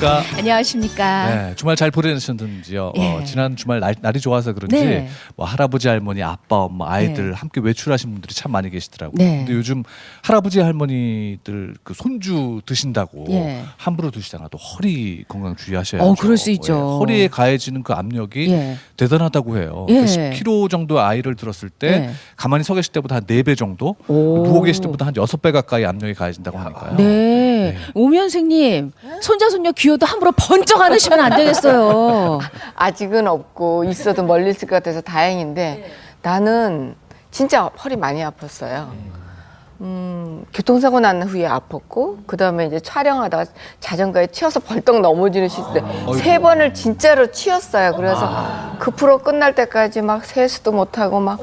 안녕하십니까. 안녕하십니까. 네, 주말 잘 보내셨는지요? 예. 지난 주말 날이 좋아서 그런지 네. 뭐 할아버지, 할머니, 아빠, 엄마, 아이들 네. 함께 외출하신 분들이 참 많이 계시더라고요. 네. 근데 요즘 할아버지, 할머니들 그 손주 드신다고 예. 함부로 드시다가 또 허리 건강 주의하셔야죠. 그럴 수 있죠. 예, 허리에 가해지는 그 압력이 예. 대단하다고 해요. 예. 그 10kg 정도 아이를 들었을 때 예. 가만히 서 계실 때보다 한 4배 정도, 오. 누워 계실 때보다 한 6배 가까이 압력이 가해진다고 하니까요. 네. 오면생님, 손자, 손녀 귀여도 함부로 번쩍 안으시면 안 되겠어요. 아직은 없고 있어도 멀리 있을 것 같아서 다행인데 나는 진짜 허리 많이 아팠어요. 교통사고 난 후에 아팠고 그 다음에 이제 촬영하다가 자전거에 치여서 벌떡 넘어지는 시대 3번을 진짜로 치였어요. 그래서 그 프로 끝날 때까지 막 세수도 못하고 막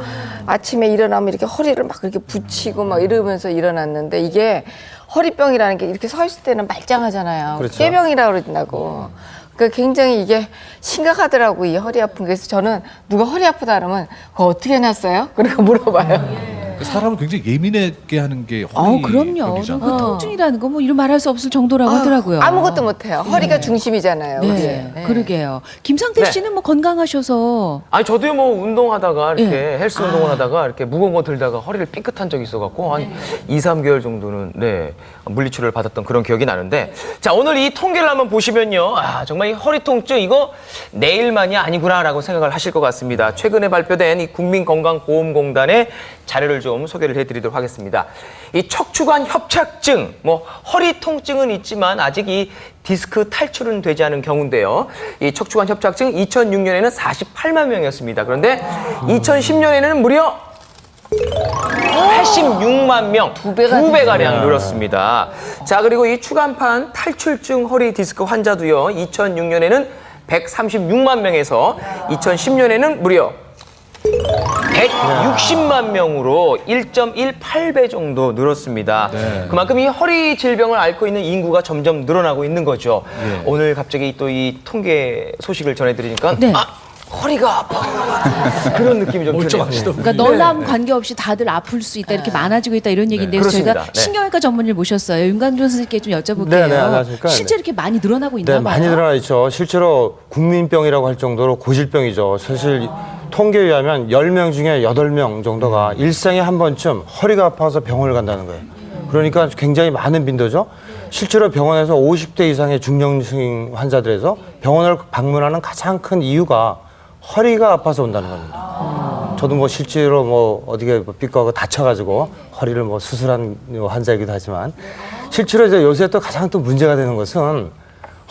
아침에 일어나면 이렇게 허리를 막 이렇게 붙이고 막 이러면서 일어났는데 이게 허리병이라는 게 이렇게 서 있을 때는 말짱하잖아요. 그렇죠. 꾀병이라고 그러더라고. 그러니까 굉장히 이게 심각하더라고, 이 허리 아픈 게. 그래서 저는 누가 허리 아프다 그러면 그거 어떻게 해놨어요? 그러고 물어봐요. 사람을 굉장히 예민하게 하는 게 허리 그럼요. 병이잖아요. 그 통증이라는 거 뭐 이런 말할 수 없을 정도라고 하더라고요. 아무것도 못해요. 허리가 중심이잖아요. 네, 우리. 네. 그러게요. 김상태 네. 씨는 뭐 건강하셔서 아니 저도요 뭐 운동하다가 이렇게 예. 헬스 운동을 하다가 이렇게 무거운 거 들다가 허리를 삐끗한 적이 있어갖고 한 2~3개월 정도는 네 물리치료를 받았던 그런 기억이 나는데 자 오늘 이 통계를 한번 보시면요 아 정말 이 허리 통증 이거 내일만이 아니구나라고 생각을 하실 것 같습니다. 최근에 발표된 이 국민건강보험공단의 자료를 좀 소개를 해드리도록 하겠습니다. 이 척추관 협착증, 뭐 허리 통증은 있지만 아직 이 디스크 탈출은 되지 않은 경우인데요. 이 척추관 협착증 2006년에는 48만 명이었습니다. 그런데 2010년에는 무려 86만 명, 두 배가량 늘었습니다. 자, 그리고 이 추간판 탈출증 허리 디스크 환자도요, 2006년에는 136만 명에서 2010년에는 무려 160만 명으로 1.18배 정도 늘었습니다. 네. 그만큼 이 허리 질병을 앓고 있는 인구가 점점 늘어나고 있는 거죠. 예. 오늘 갑자기 또 이 통계 소식을 전해드리니까 네. 아, 허리가 아파. 그런 느낌이 좀 드네요. 멀쩡하시더군요. 그러니까 너랑 관계없이 다들 아플 수 있다, 이렇게 많아지고 있다 이런 얘기인데 요 그렇습니다. 저희가 네. 신경외과 전문의를 모셨어요. 윤관준 선생님께 좀 여쭤볼게요. 네, 네, 안녕하십니까. 실제 이렇게 많이 늘어나고 있나 네, 봐요. 많이 늘어나 있죠. 실제로 국민병이라고 할 정도로 고질병이죠. 사실 통계에 의하면 10명 중에 8명 정도가 일생에 한 번쯤 허리가 아파서 병원을 간다는 거예요. 그러니까 굉장히 많은 빈도죠. 실제로 병원에서 50대 이상의 중년층 환자들에서 병원을 방문하는 가장 큰 이유가 허리가 아파서 온다는 겁니다. 저도 뭐 실제로 뭐 어디가 삐까고 다쳐가지고 허리를 뭐 수술한 환자이기도 하지만 실제로 이제 요새 또 가장 또 문제가 되는 것은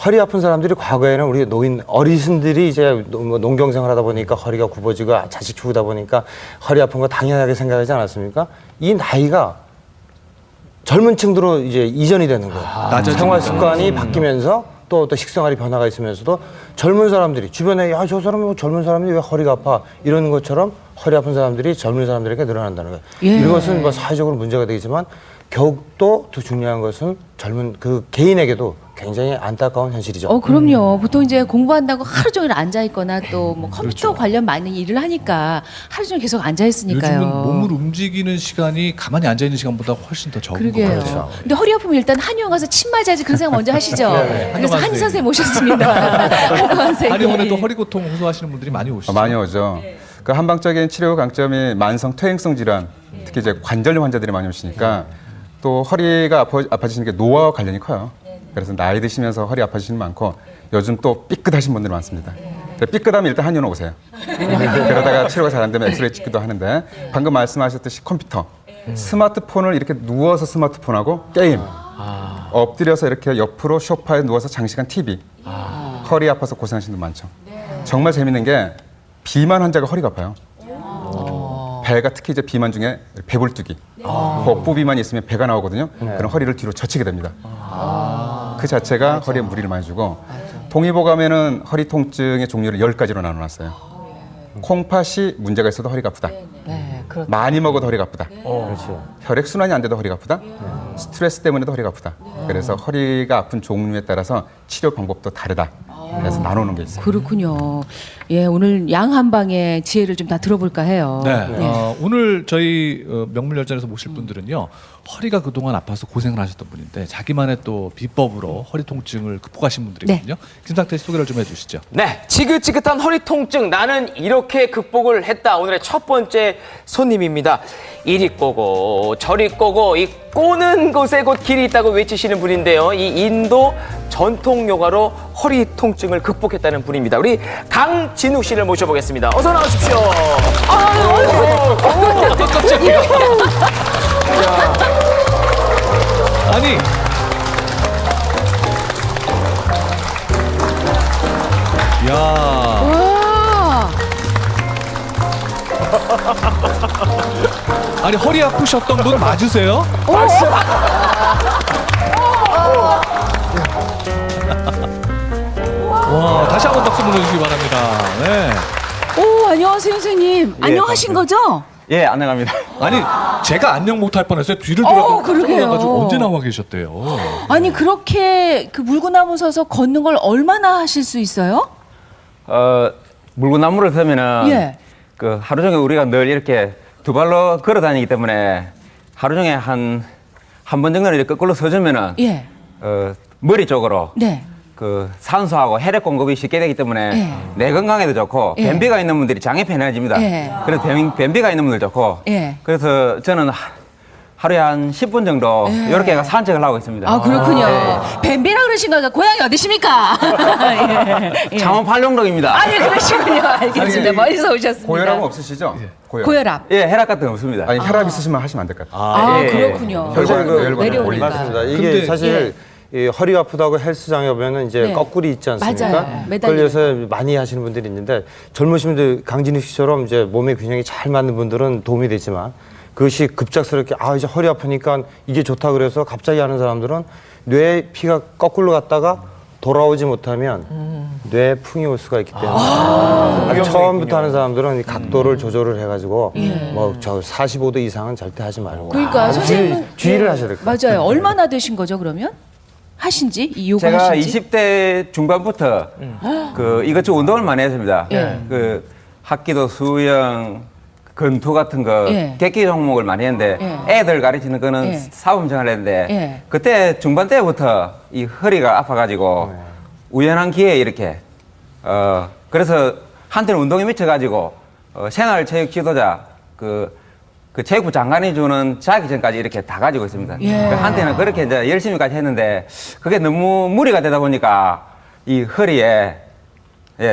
허리 아픈 사람들이 과거에는 우리 어르신들이 이제 뭐 농경생활 하다 보니까 허리가 굽어지고 자식 키우다 보니까 허리 아픈 거 당연하게 생각하지 않았습니까? 이 나이가 젊은 층으로 이제 이전이 되는 거예요. 생활 습관이 바뀌면서 또 식생활이 변화가 있으면서도 젊은 사람들이 주변에 야, 저 사람은 젊은 사람이 왜 허리가 아파 이러는 것처럼 허리 아픈 사람들이 젊은 사람들에게 늘어난다는 거예요. 예. 이것은 뭐 사회적으로 문제가 되겠지만 더욱더 더 중요한 것은 젊은 그 개인에게도 굉장히 안타까운 현실이죠. 그럼요. 보통 이제 공부한다고 하루 종일 앉아 있거나 또 뭐 컴퓨터 관련 많은 일을 하니까 하루 종일 계속 앉아 있으니까요. 요즘은 몸을 움직이는 시간이 가만히 앉아 있는 시간보다 훨씬 더 적은 것 그러게요. 같아요. 근데 허리 아프면 일단 한의원 가서 침 맞아야지 그런 생각 먼저 하시죠. 그래서 한동안 한의 선생님 모셨습니다. 한동안 선생님. 한의원에도 허리 고통 호소하시는 분들이 많이 오시죠. 많이 오죠. 그 한방적인 치료 강점이 만성 퇴행성 질환, 특히 이제 관절염 환자들이 많이 오시니까 또 허리가 아파지시는 게 노화와 관련이 커요. 그래서 나이 드시면서 허리 아파지시는 많고 요즘 또 삐끗하신 분들이 많습니다. 삐끗하면 일단 한의원 오세요. 그러다가 치료가 잘 안 되면 엑스레이 찍기도 하는데 방금 말씀하셨듯이 컴퓨터, 스마트폰을 이렇게 누워서 스마트폰하고 게임, 엎드려서 이렇게 옆으로 소파에 누워서 장시간 TV, 허리 아파서 고생하시는 분 많죠. 정말 재밌는 게 비만 환자가 허리가 아파요. 배가 특히 이제 비만 중에 배불뚝이, 복부 비만이 있으면 배가 나오거든요. 그럼 허리를 뒤로 젖히게 됩니다. 그 자체가 허리에 무리를 많이 주고 동의보감에는 허리 통증의 종류를 10가지로 나눠놨어요. 콩팥이 문제가 있어도 허리가 아프다. 네, 그렇죠. 많이 먹어도 허리가 아프다. 그렇죠. 혈액순환이 안 돼도 허리가 아프다. 스트레스 때문에도 허리가 아프다. 그래서 허리가 아픈 종류에 따라서 치료 방법도 다르다. 그래서 나누는 게 있어요. 그렇군요. 예, 오늘 양 한방의 지혜를 좀 다 들어볼까 해요. 네. 오늘 저희 명물열전에서 모실 분들은요, 허리가 그동안 아파서 고생을 하셨던 분인데 자기만의 또 비법으로 허리 통증을 극복하신 분들이거든요. 김상태 씨 소개를 좀 해주시죠. 네, 지긋지긋한 허리 통증 나는 이렇게 극복을 했다. 오늘의 첫 번째 손님입니다. 이리 꼬고 저리 꼬고 이 꼬는 곳에 곧 길이 있다고 외치시는 분인데요. 이 인도 전통 요가로 허리 통증을 극복했다는 분입니다. 우리 강진욱 씨를 모셔보겠습니다. 어서 나오십시오. 깜짝이야. 아니. 야. 와, 아니 허리 아프셨던 분 맞으세요? 와, 다시 한번 박수 보내주시기 바랍니다. 네. 오, 안녕하세요, 선생님. 안녕하신 거죠? 예, 안녕합니다. 아니 제가 안녕 못할 뻔했어요. 뒤를 돌아가지고 그러게요. 언제 나와 계셨대요? 아니, 그렇게 그 물구나무 서서 걷는 걸 얼마나 하실 수 있어요? 물구나무를 서면은 예. 그 하루 종일 우리가 늘 이렇게 두 발로 걸어 다니기 때문에 하루 종일 한 번 정도는 이렇게 거꾸로 서주면은 예. 머리 쪽으로 네. 그 산소하고 혈액 공급이 쉽게 되기 때문에 예. 내 건강에도 좋고 예. 변비가 있는 분들이 장에 편해집니다. 예. 그래서 변비가 있는 분들 좋고 예. 그래서 저는 하루에 한 10분 정도 예. 이렇게 산책을 하고 있습니다. 아, 그렇군요. 뱀비라 그러신 거니까 고향이 어디십니까? 예. 창원 팔룡동입니다. 아니, 그러시군요. 알겠습니다. 멀리서 오셨습니다. 고혈압은 없으시죠? 고혈압. 고혈압. 예, 혈압 같은 거 없습니다. 아니 혈압 있으시면 하시면 안 될 것 같아요. 아, 예. 그렇군요. 사실 그 내려오니까. 맞습니다. 이게 근데- 사실 이 허리 아프다고 헬스장에 오면은 이제 네. 거꾸리 있지 않습니까? 맞아요. 매달리는 그걸 위해서 많이 하시는 분들이 있는데 젊으신 분들 강진욱 씨처럼 이제 몸의 균형이 잘 맞는 분들은 도움이 되지만 그것이 급작스럽게 이제 허리 아프니까 이게 좋다 그래서 갑자기 하는 사람들은 뇌에 피가 거꾸로 갔다가 돌아오지 못하면 뇌에 풍이 올 수가 있기 때문에 아주 처음부터 하는 사람들은 이 각도를 조절을 해가지고 뭐 저 45도 이상은 절대 하지 말고 그러니까 선생님은 주의를 하셔야 될 것 같아요. 맞아요. 얼마나 되신 거죠, 그러면? 하신지? 이 요가 제가 하신지? 20대 중반부터 그 이것저것 운동을 많이 했습니다. 예. 그 합기도, 수영, 권투 같은 거 예. 객기 종목을 많이 했는데 애들 가르치는 거는 예. 사범생을 했는데 예. 그때 중반 때부터 이 허리가 아파가지고 우연한 기회에 이렇게 그래서 한때는 운동에 미쳐가지고 생활체육 지도자 그 체육부 장관이 주는 자격증까지 이렇게 다 가지고 있습니다. 예. 한때는 그렇게 이제 열심히까지 했는데 그게 너무 무리가 되다 보니까 이 허리에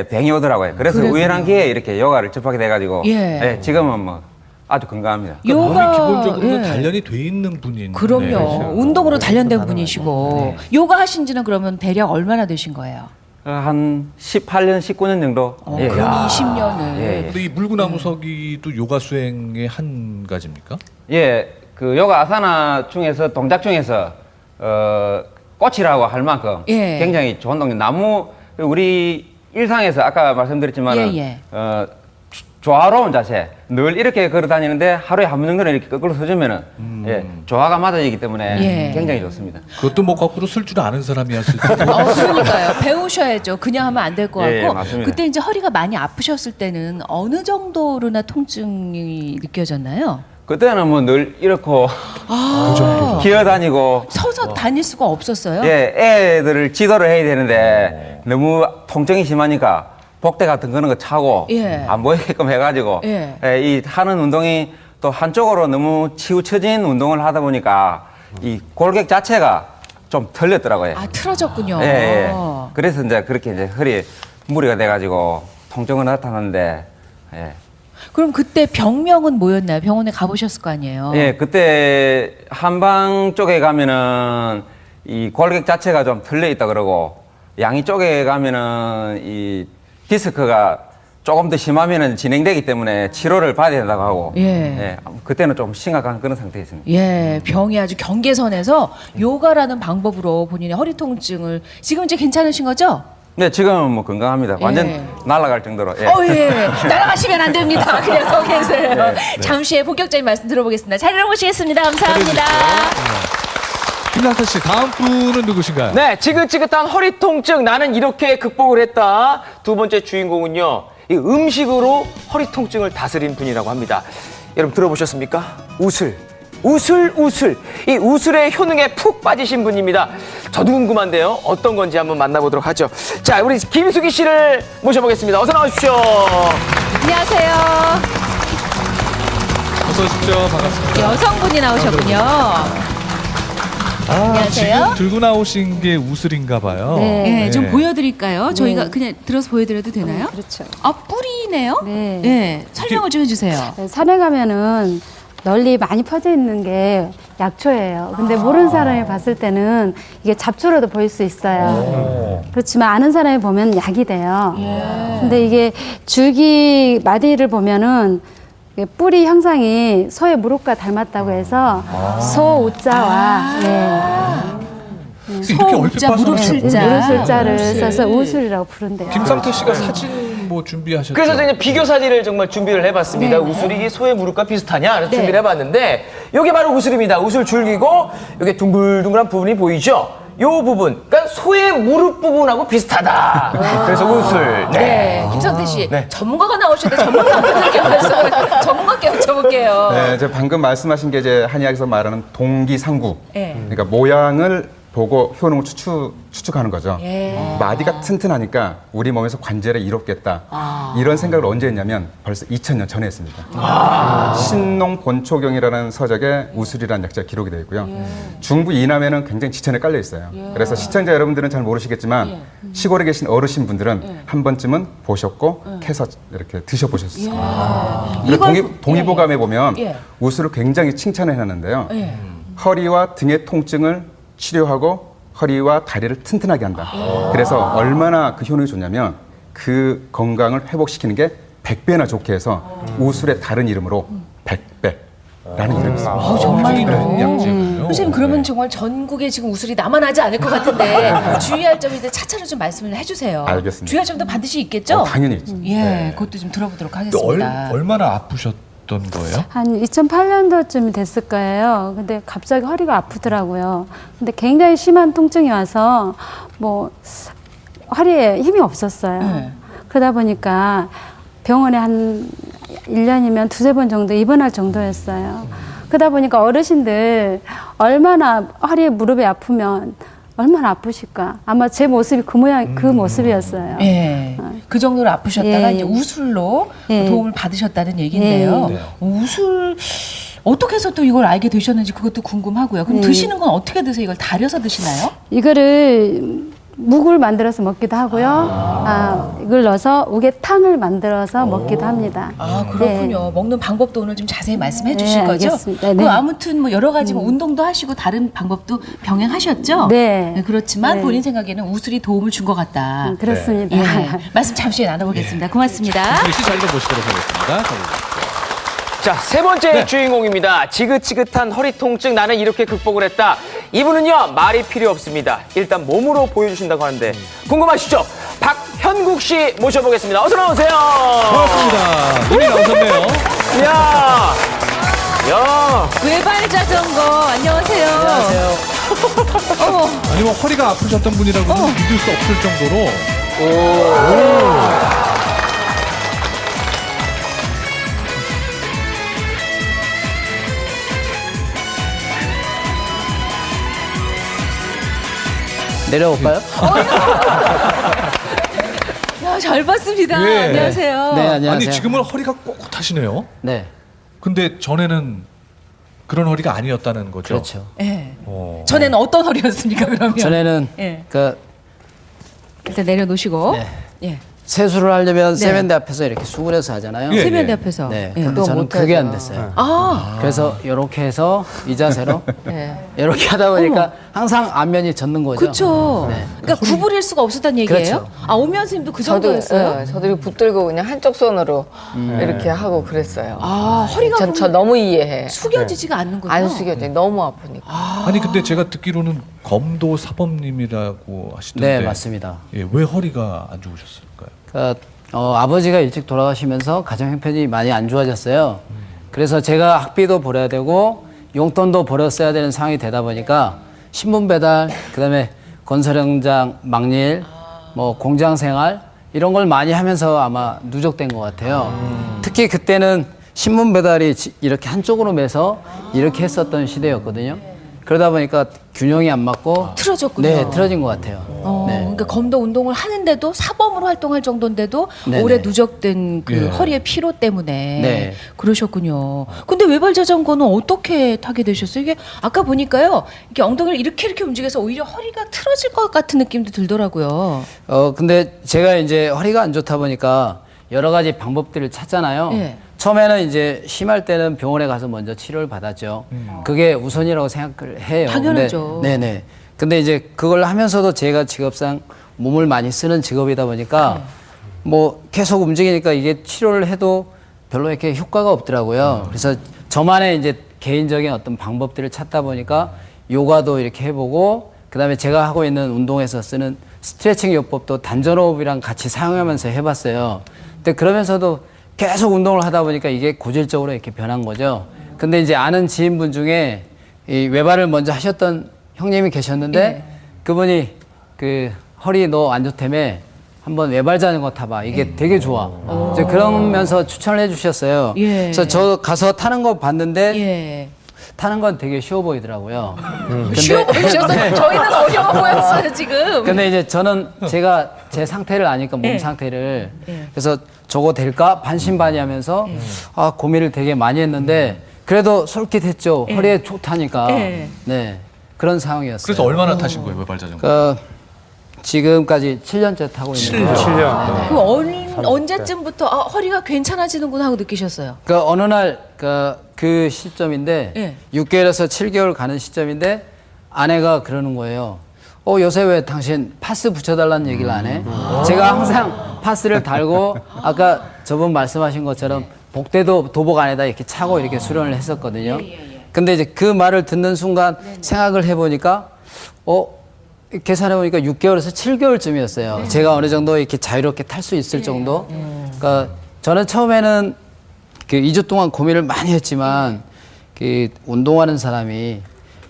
병이 오더라고요. 그래서 그랬군요. 우연한 기회에 이렇게 요가를 접하게 돼가지고 예. 지금은 뭐 아주 건강합니다. 그러니까 몸이 기본적으로 예. 단련이 돼 있는 분인. 그럼요. 네. 운동으로 단련된 분이시고 요가 하신 지는 그러면 대략 얼마나 되신 거예요? 한 18년, 19년 정도. 근 20년을. 예. 근데 이 물구나무 서기도 요가 수행의 한 가지입니까? 예, 그 요가 아사나 중에서 동작 중에서 꽃이라고 할 만큼 예. 굉장히 좋은 동작. 나무 우리 일상에서 아까 말씀드렸지만 예. 조화로운 자세. 늘 이렇게 걸어 다니는데 하루에 한 번 정도는 이렇게 거꾸로 서주면은 조화가 맞아지기 때문에 예. 굉장히 좋습니다. 그것도 뭐 거꾸로 쓸 줄 아는 사람이 할 수 있고. 그러니까요. 배우셔야죠. 그냥 하면 안 될 것 같고. 예, 맞습니다. 그때 이제 허리가 많이 아프셨을 때는 어느 정도로나 통증이 느껴졌나요? 그때는 뭐 늘 이렇고 기어다니고 서서 다닐 수가 없었어요? 예, 애들을 지도를 해야 되는데 너무 통증이 심하니까 복대 같은 그런 거 차고 예. 안 보이게끔 해가지고 예. 이 하는 운동이 또 한쪽으로 너무 치우쳐진 운동을 하다 보니까 이 골격 자체가 좀 틀렸더라고요. 아, 틀어졌군요. 예. 그래서 이제 그렇게 이제 허리에 무리가 돼가지고 통증은 나타났는데 예. 그럼 그때 병명은 뭐였나요? 병원에 가보셨을 거 아니에요? 예, 그때 한방 쪽에 가면은 이 골격 자체가 좀 틀려 있다 그러고 양이 쪽에 가면은 이 디스크가 조금 더 심하면은 진행되기 때문에 치료를 받아야 된다고 하고 예. 그때는 좀 심각한 그런 상태였습니다. 예, 병이 아주 경계선에서 요가라는 방법으로 본인의 허리 통증을 지금 이제 괜찮으신 거죠? 네, 지금은 뭐 건강합니다. 완전 예. 날아갈 정도로. 예. 예. 날아가시면 안 됩니다. 그냥 서 계세요. 잠시 후에 본격적인 말씀 들어보겠습니다. 자리로 모시겠습니다. 감사합니다. 김상태 씨, 다음 분은 누구신가요? 네, 지긋지긋한 허리 통증 나는 이렇게 극복을 했다. 두 번째 주인공은요, 이 음식으로 허리 통증을 다스린 분이라고 합니다. 여러분 들어보셨습니까? 우슬. 이 우슬의 효능에 푹 빠지신 분입니다. 저도 궁금한데요. 어떤 건지 한번 만나보도록 하죠. 자, 우리 김수기 씨를 모셔보겠습니다. 어서 나오십시오. 안녕하세요. 어서 오십시오. 반갑습니다. 여성분이 나오셨군요. 안녕하세요. 지금 들고 나오신 게 우슬인가 봐요. 네, 좀 보여드릴까요? 저희가 그냥 들어서 보여드려도 되나요? 그렇죠. 아, 뿌리네요? 네. 네, 설명을 좀 해주세요. 산에 가면은 널리 많이 퍼져 있는 게 약초예요. 근데 모르는 사람이 봤을 때는 이게 잡초로도 보일 수 있어요. 그렇지만 아는 사람이 보면 약이 돼요. 근데 이게 줄기 마디를 보면은 이게 뿌리 형상이 소의 무릎과 닮았다고 해서 소우자와 이렇게 얼핏 소자, 봐서 무릎술자. 무릎술자를 써서 우술이라고 부른대요. 김상태 씨가 사진 뭐 준비하셨죠? 그래서 이제 비교 사진을 정말 준비를 해봤습니다. 우슬이 이게 소의 무릎과 비슷하냐? 그래서 준비를 해봤는데 이게 바로 우슬입니다. 우슬 줄기고 이게 둥글둥글한 부분이 보이죠? 요 부분, 그러니까 소의 무릎 부분하고 비슷하다. 그래서 우슬. 네, 김성태 씨. 전문가가 나오셨는데 전문가분들께 말씀을 전문가께 여쭤볼게요. 네, 이제 방금 말씀하신 게 이제 한의학에서 말하는 동기상구. 네. 그러니까 모양을 보고 효능을 추측하는 거죠. 마디가 튼튼하니까 우리 몸에서 관절에 이롭겠다. 이런 생각을 언제 했냐면 벌써 2000년 전에 했습니다. 신농 본초경이라는 서적에 우슬이라는 약자가 기록이 되어 있고요. 중부 이남에는 굉장히 지천에 깔려 있어요. 그래서 시청자 여러분들은 잘 모르시겠지만 시골에 계신 어르신 분들은 한 번쯤은 보셨고 캐서 이렇게 드셔보셨을 거예요. 그리고 동의보감에 보면 우슬을 굉장히 칭찬을 해놨는데요. 허리와 등의 통증을 치료하고 허리와 다리를 튼튼하게 한다. 그래서 얼마나 그 효능이 좋냐면 그 건강을 회복시키는 게 100배나 좋게 해서 우술의 다른 이름으로 100배라는 이름이 있습니다. 정말요? 약재군요. 선생님, 그러면 정말 전국에 지금 우슬이 남아나지 않을 것 같은데 주의할 점이 있는데 차차로 좀 말씀을 해주세요. 알겠습니다. 주의할 점도 반드시 있겠죠? 당연히 있죠. 예, 그것도 좀 들어보도록 또 하겠습니다. 얼마나 아프셨던 거예요? 한 2008년도쯤이 됐을 거예요. 근데 갑자기 허리가 아프더라고요. 근데 굉장히 심한 통증이 와서 뭐 허리에 힘이 없었어요. 그러다 보니까 병원에 한 1년이면 두세 번 정도 입원할 정도였어요. 그러다 보니까 어르신들 얼마나 허리에 무릎이 아프면 얼마나 아프실까. 아마 제 모습이 그 모양, 그 모습이었어요. 예. 그 정도로 아프셨다가 예. 이제 우술로 예. 도움을 받으셨다는 얘기인데요. 네. 우술 어떻게 해서 또 이걸 알게 되셨는지 그것도 궁금하고요. 그럼 드시는 건 어떻게 드세요? 이걸 달여서 드시나요? 이거를 묵을 만들어서 먹기도 하고요. 이걸 넣어서 우개탕을 만들어서 먹기도 합니다. 아, 그렇군요. 먹는 방법도 오늘 좀 자세히 말씀해 주실 네, 거죠? 알겠습니다. 그 네. 아무튼 뭐 여러 가지 뭐 운동도 하시고 다른 방법도 병행하셨죠? 네. 그렇지만 네. 본인 생각에는 우술이 도움을 준 것 같다. 그렇습니다. 예. 말씀 잠시 후에 나눠보겠습니다. 고맙습니다. 김수기 씨 자리로 모시도록 하겠습니다. 자, 세 번째 주인공입니다. 지긋지긋한 허리 통증 나는 이렇게 극복을 했다. 이분은요, 말이 필요 없습니다. 일단 몸으로 보여주신다고 하는데 궁금하시죠? 박현국 씨 모셔보겠습니다. 어서 나오세요. 반갑습니다. 눈이 나오셨네요. 야, 야. 외발 자전거 안녕하세요. 안녕하세요. 아니면 허리가 아프셨던 분이라고 믿을 수 없을 정도로 내려올까요? 야, 잘 봤습니다. 예. 안녕하세요. 네, 안녕하세요. 아니 지금은 허리가 꼿꼿하시네요. 네, 근데 전에는 그런 허리가 아니었다는 거죠. 그렇죠. 예. 어. 전에는 어떤 허리였습니까, 그러면? 전에는 예. 그 일단 내려놓으시고. 네. 예. 세수를 하려면 네. 세면대 앞에서 이렇게 수그려서 하잖아요. 예. 세면대 앞에서. 네, 예. 근데 저는 그게 안 됐어요. 아, 그래서 이렇게 해서 이 자세로 네. 이렇게 하다 보니까 항상 안면이 젖는 거죠. 그렇죠. 네. 그러니까 구부릴 수가 없었다는 얘기예요? 그렇죠. 아, 오미연 선생님도 그 저도 정도였어요? 저도 이렇게 붙들고 그냥 한쪽 손으로 이렇게 하고 그랬어요. 아, 허리가 저 그러면 너무 이해해. 숙여지지가 않는군요. 안 숙여져. 너무 아프니까. 아니 근데 제가 듣기로는 검도 사범님이라고 하시던데. 네, 맞습니다. 예, 왜 허리가 안 좋으셨을까요? 그러니까 아버지가 일찍 돌아가시면서 가정 형편이 많이 안 좋아졌어요. 그래서 제가 학비도 벌어야 되고 용돈도 벌어 써야 되는 상황이 되다 보니까 신문 배달, 그다음에 건설 현장 막일, 뭐 공장 생활 이런 걸 많이 하면서 아마 누적된 것 같아요. 특히 그때는 신문 배달이 이렇게 한쪽으로 매서 이렇게 했었던 시대였거든요. 그러다 보니까 균형이 안 맞고 틀어졌군요. 네, 틀어진 것 같아요. 네. 그러니까 검도 운동을 하는데도 사범으로 활동할 정도인데도 네네. 오래 누적된 그 예. 허리의 피로 때문에 네. 그러셨군요. 근데 외발 자전거는 어떻게 타게 되셨어요? 이게 아까 보니까요, 이게 엉덩이를 이렇게 움직여서 오히려 허리가 틀어질 것 같은 느낌도 들더라고요. 근데 제가 이제 허리가 안 좋다 보니까 여러 가지 방법들을 찾잖아요. 예. 처음에는 이제 심할 때는 병원에 가서 먼저 치료를 받았죠. 그게 우선이라고 생각을 해요. 당연하죠. 근데, 네네. 근데 이제 그걸 하면서도 제가 직업상 몸을 많이 쓰는 직업이다 보니까 뭐 계속 움직이니까 이게 치료를 해도 별로 이렇게 효과가 없더라고요. 그래서 저만의 이제 개인적인 어떤 방법들을 찾다 보니까 요가도 이렇게 해보고 그다음에 제가 하고 있는 운동에서 쓰는 스트레칭 요법도 단전호흡이랑 같이 사용하면서 해봤어요. 근데 그러면서도 계속 운동을 하다 보니까 이게 고질적으로 이렇게 변한 거죠. 근데 이제 아는 지인분 중에 이 외발을 먼저 하셨던 형님이 계셨는데 예. 그분이 그 허리 너 안 좋다며 한번 외발 자전거 타봐. 이게 되게 좋아. 이제 그러면서 추천을 해주셨어요. 예. 그래서 저 가서 타는 거 봤는데 예. 타는 건 되게 쉬워 보이더라고요. 쉬워 보이셔서 저희는 어려워 보였어요 지금. 근데 이제 저는 제가 제 상태를 아니까 몸 예. 상태를 그래서 저거 될까 반신반의하면서 아 고민을 되게 많이 했는데 그래도 솔깃했죠. 허리에 좋다니까. 예. 네 그런 상황이었어요. 그래서 얼마나 타신 거예요, 외발 자전거? 그 지금까지 7년째 타고 있는데 7년. 그럼 언제쯤부터 허리가 괜찮아지는구나 하고 느끼셨어요? 그 어느 날 그 시점인데 예. 6개월에서 7개월 가는 시점인데 아내가 그러는 거예요. 요새 왜 당신 파스 붙여달라는 얘기를 안 해? 제가 항상 파스를 달고 아까 저분 말씀하신 것처럼 복대도 도복 안에다 이렇게 차고 이렇게 수련을 했었거든요. 근데 이제 그 말을 듣는 순간 생각을 해보니까 계산해보니까 6개월에서 7개월쯤이었어요. 제가 어느 정도 이렇게 자유롭게 탈 수 있을 정도. 그러니까 저는 처음에는 그 2주 동안 고민을 많이 했지만 그 운동하는 사람이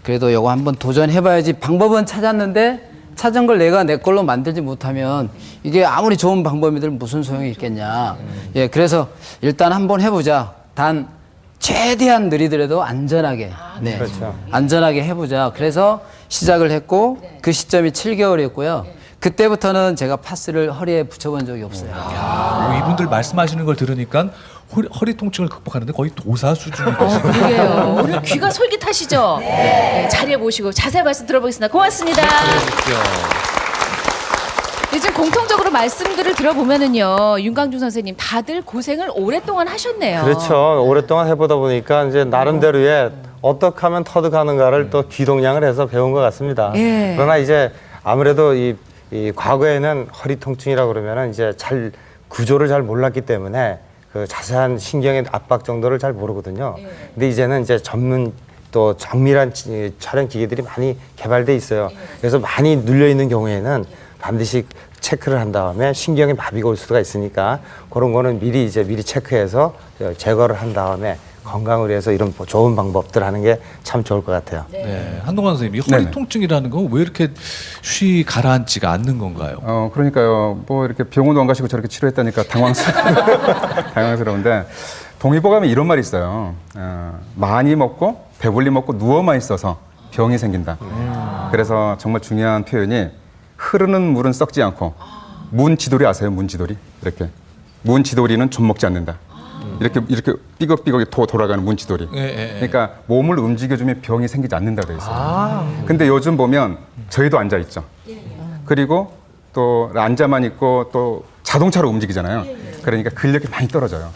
그래도 이거 한번 도전해봐야지 방법은 찾았는데 찾은 걸 내가 내 걸로 만들지 못하면 이게 아무리 좋은 방법이들 무슨 소용이 있겠냐. 예, 그래서 일단 한번 해보자. 단 최대한 느리더라도 안전하게, 네, 그렇죠. 안전하게 해보자. 그래서 시작을 했고 그 시점이 7개월이었고요. 그때부터는 제가 파스를 허리에 붙여본 적이 없어요. 이분들 말씀하시는 걸 들으니까 허리 통증을 극복하는데 거의 도사 수준이거든요. 그러게요. 오늘 귀가 솔깃하시죠? 네, 자리에 모시고 자세히 말씀 들어보겠습니다. 고맙습니다. 요즘 공통적으로 말씀들을 들어보면은요, 윤강준 선생님 다들 고생을 오랫동안 하셨네요. 그렇죠. 오랫동안 해보다 보니까 이제 나름대로의 어떻게 하면 터득하는가를 또 귀동냥을 해서 배운 것 같습니다. 예. 그러나 이제 아무래도 이 과거에는 허리 통증이라고 그러면은 이제 잘 구조를 잘 몰랐기 때문에 그 자세한 신경의 압박 정도를 잘 모르거든요. 근데 이제는 이제 전문 또 정밀한 촬영 기계들이 많이 개발돼 있어요. 그래서 많이 눌려 있는 경우에는 반드시 체크를 한 다음에 신경에 마비가 올 수가 있으니까 그런 거는 미리 체크해서 제거를 한 다음에 건강을 위해서 이런 좋은 방법들 하는 게 참 좋을 것 같아요. 네, 한동관 선생님, 이 허리 네네. 통증이라는 건 왜 이렇게 쉬 가라앉지가 않는 건가요? 그러니까요. 뭐 이렇게 병원도 안 가시고 저렇게 치료했다니까 당황스러운데 동의보감에 이런 말이 있어요. 많이 먹고 배불리 먹고 누워만 있어서 병이 생긴다. 그래서 정말 중요한 표현이 흐르는 물은 썩지 않고 문지돌이 아세요? 문지돌이 이렇게 문지돌이는 좀 먹지 않는다. 이렇게 삐걱삐걱이 돌아가는 문지돌이. 그러니까 몸을 움직여주면 병이 생기지 않는다 돼 있어요. 근데 요즘 보면 저희도 앉아 있죠. 그리고 또 앉아만 있고 또 자동차로 움직이잖아요. 그러니까 근력이 많이 떨어져요.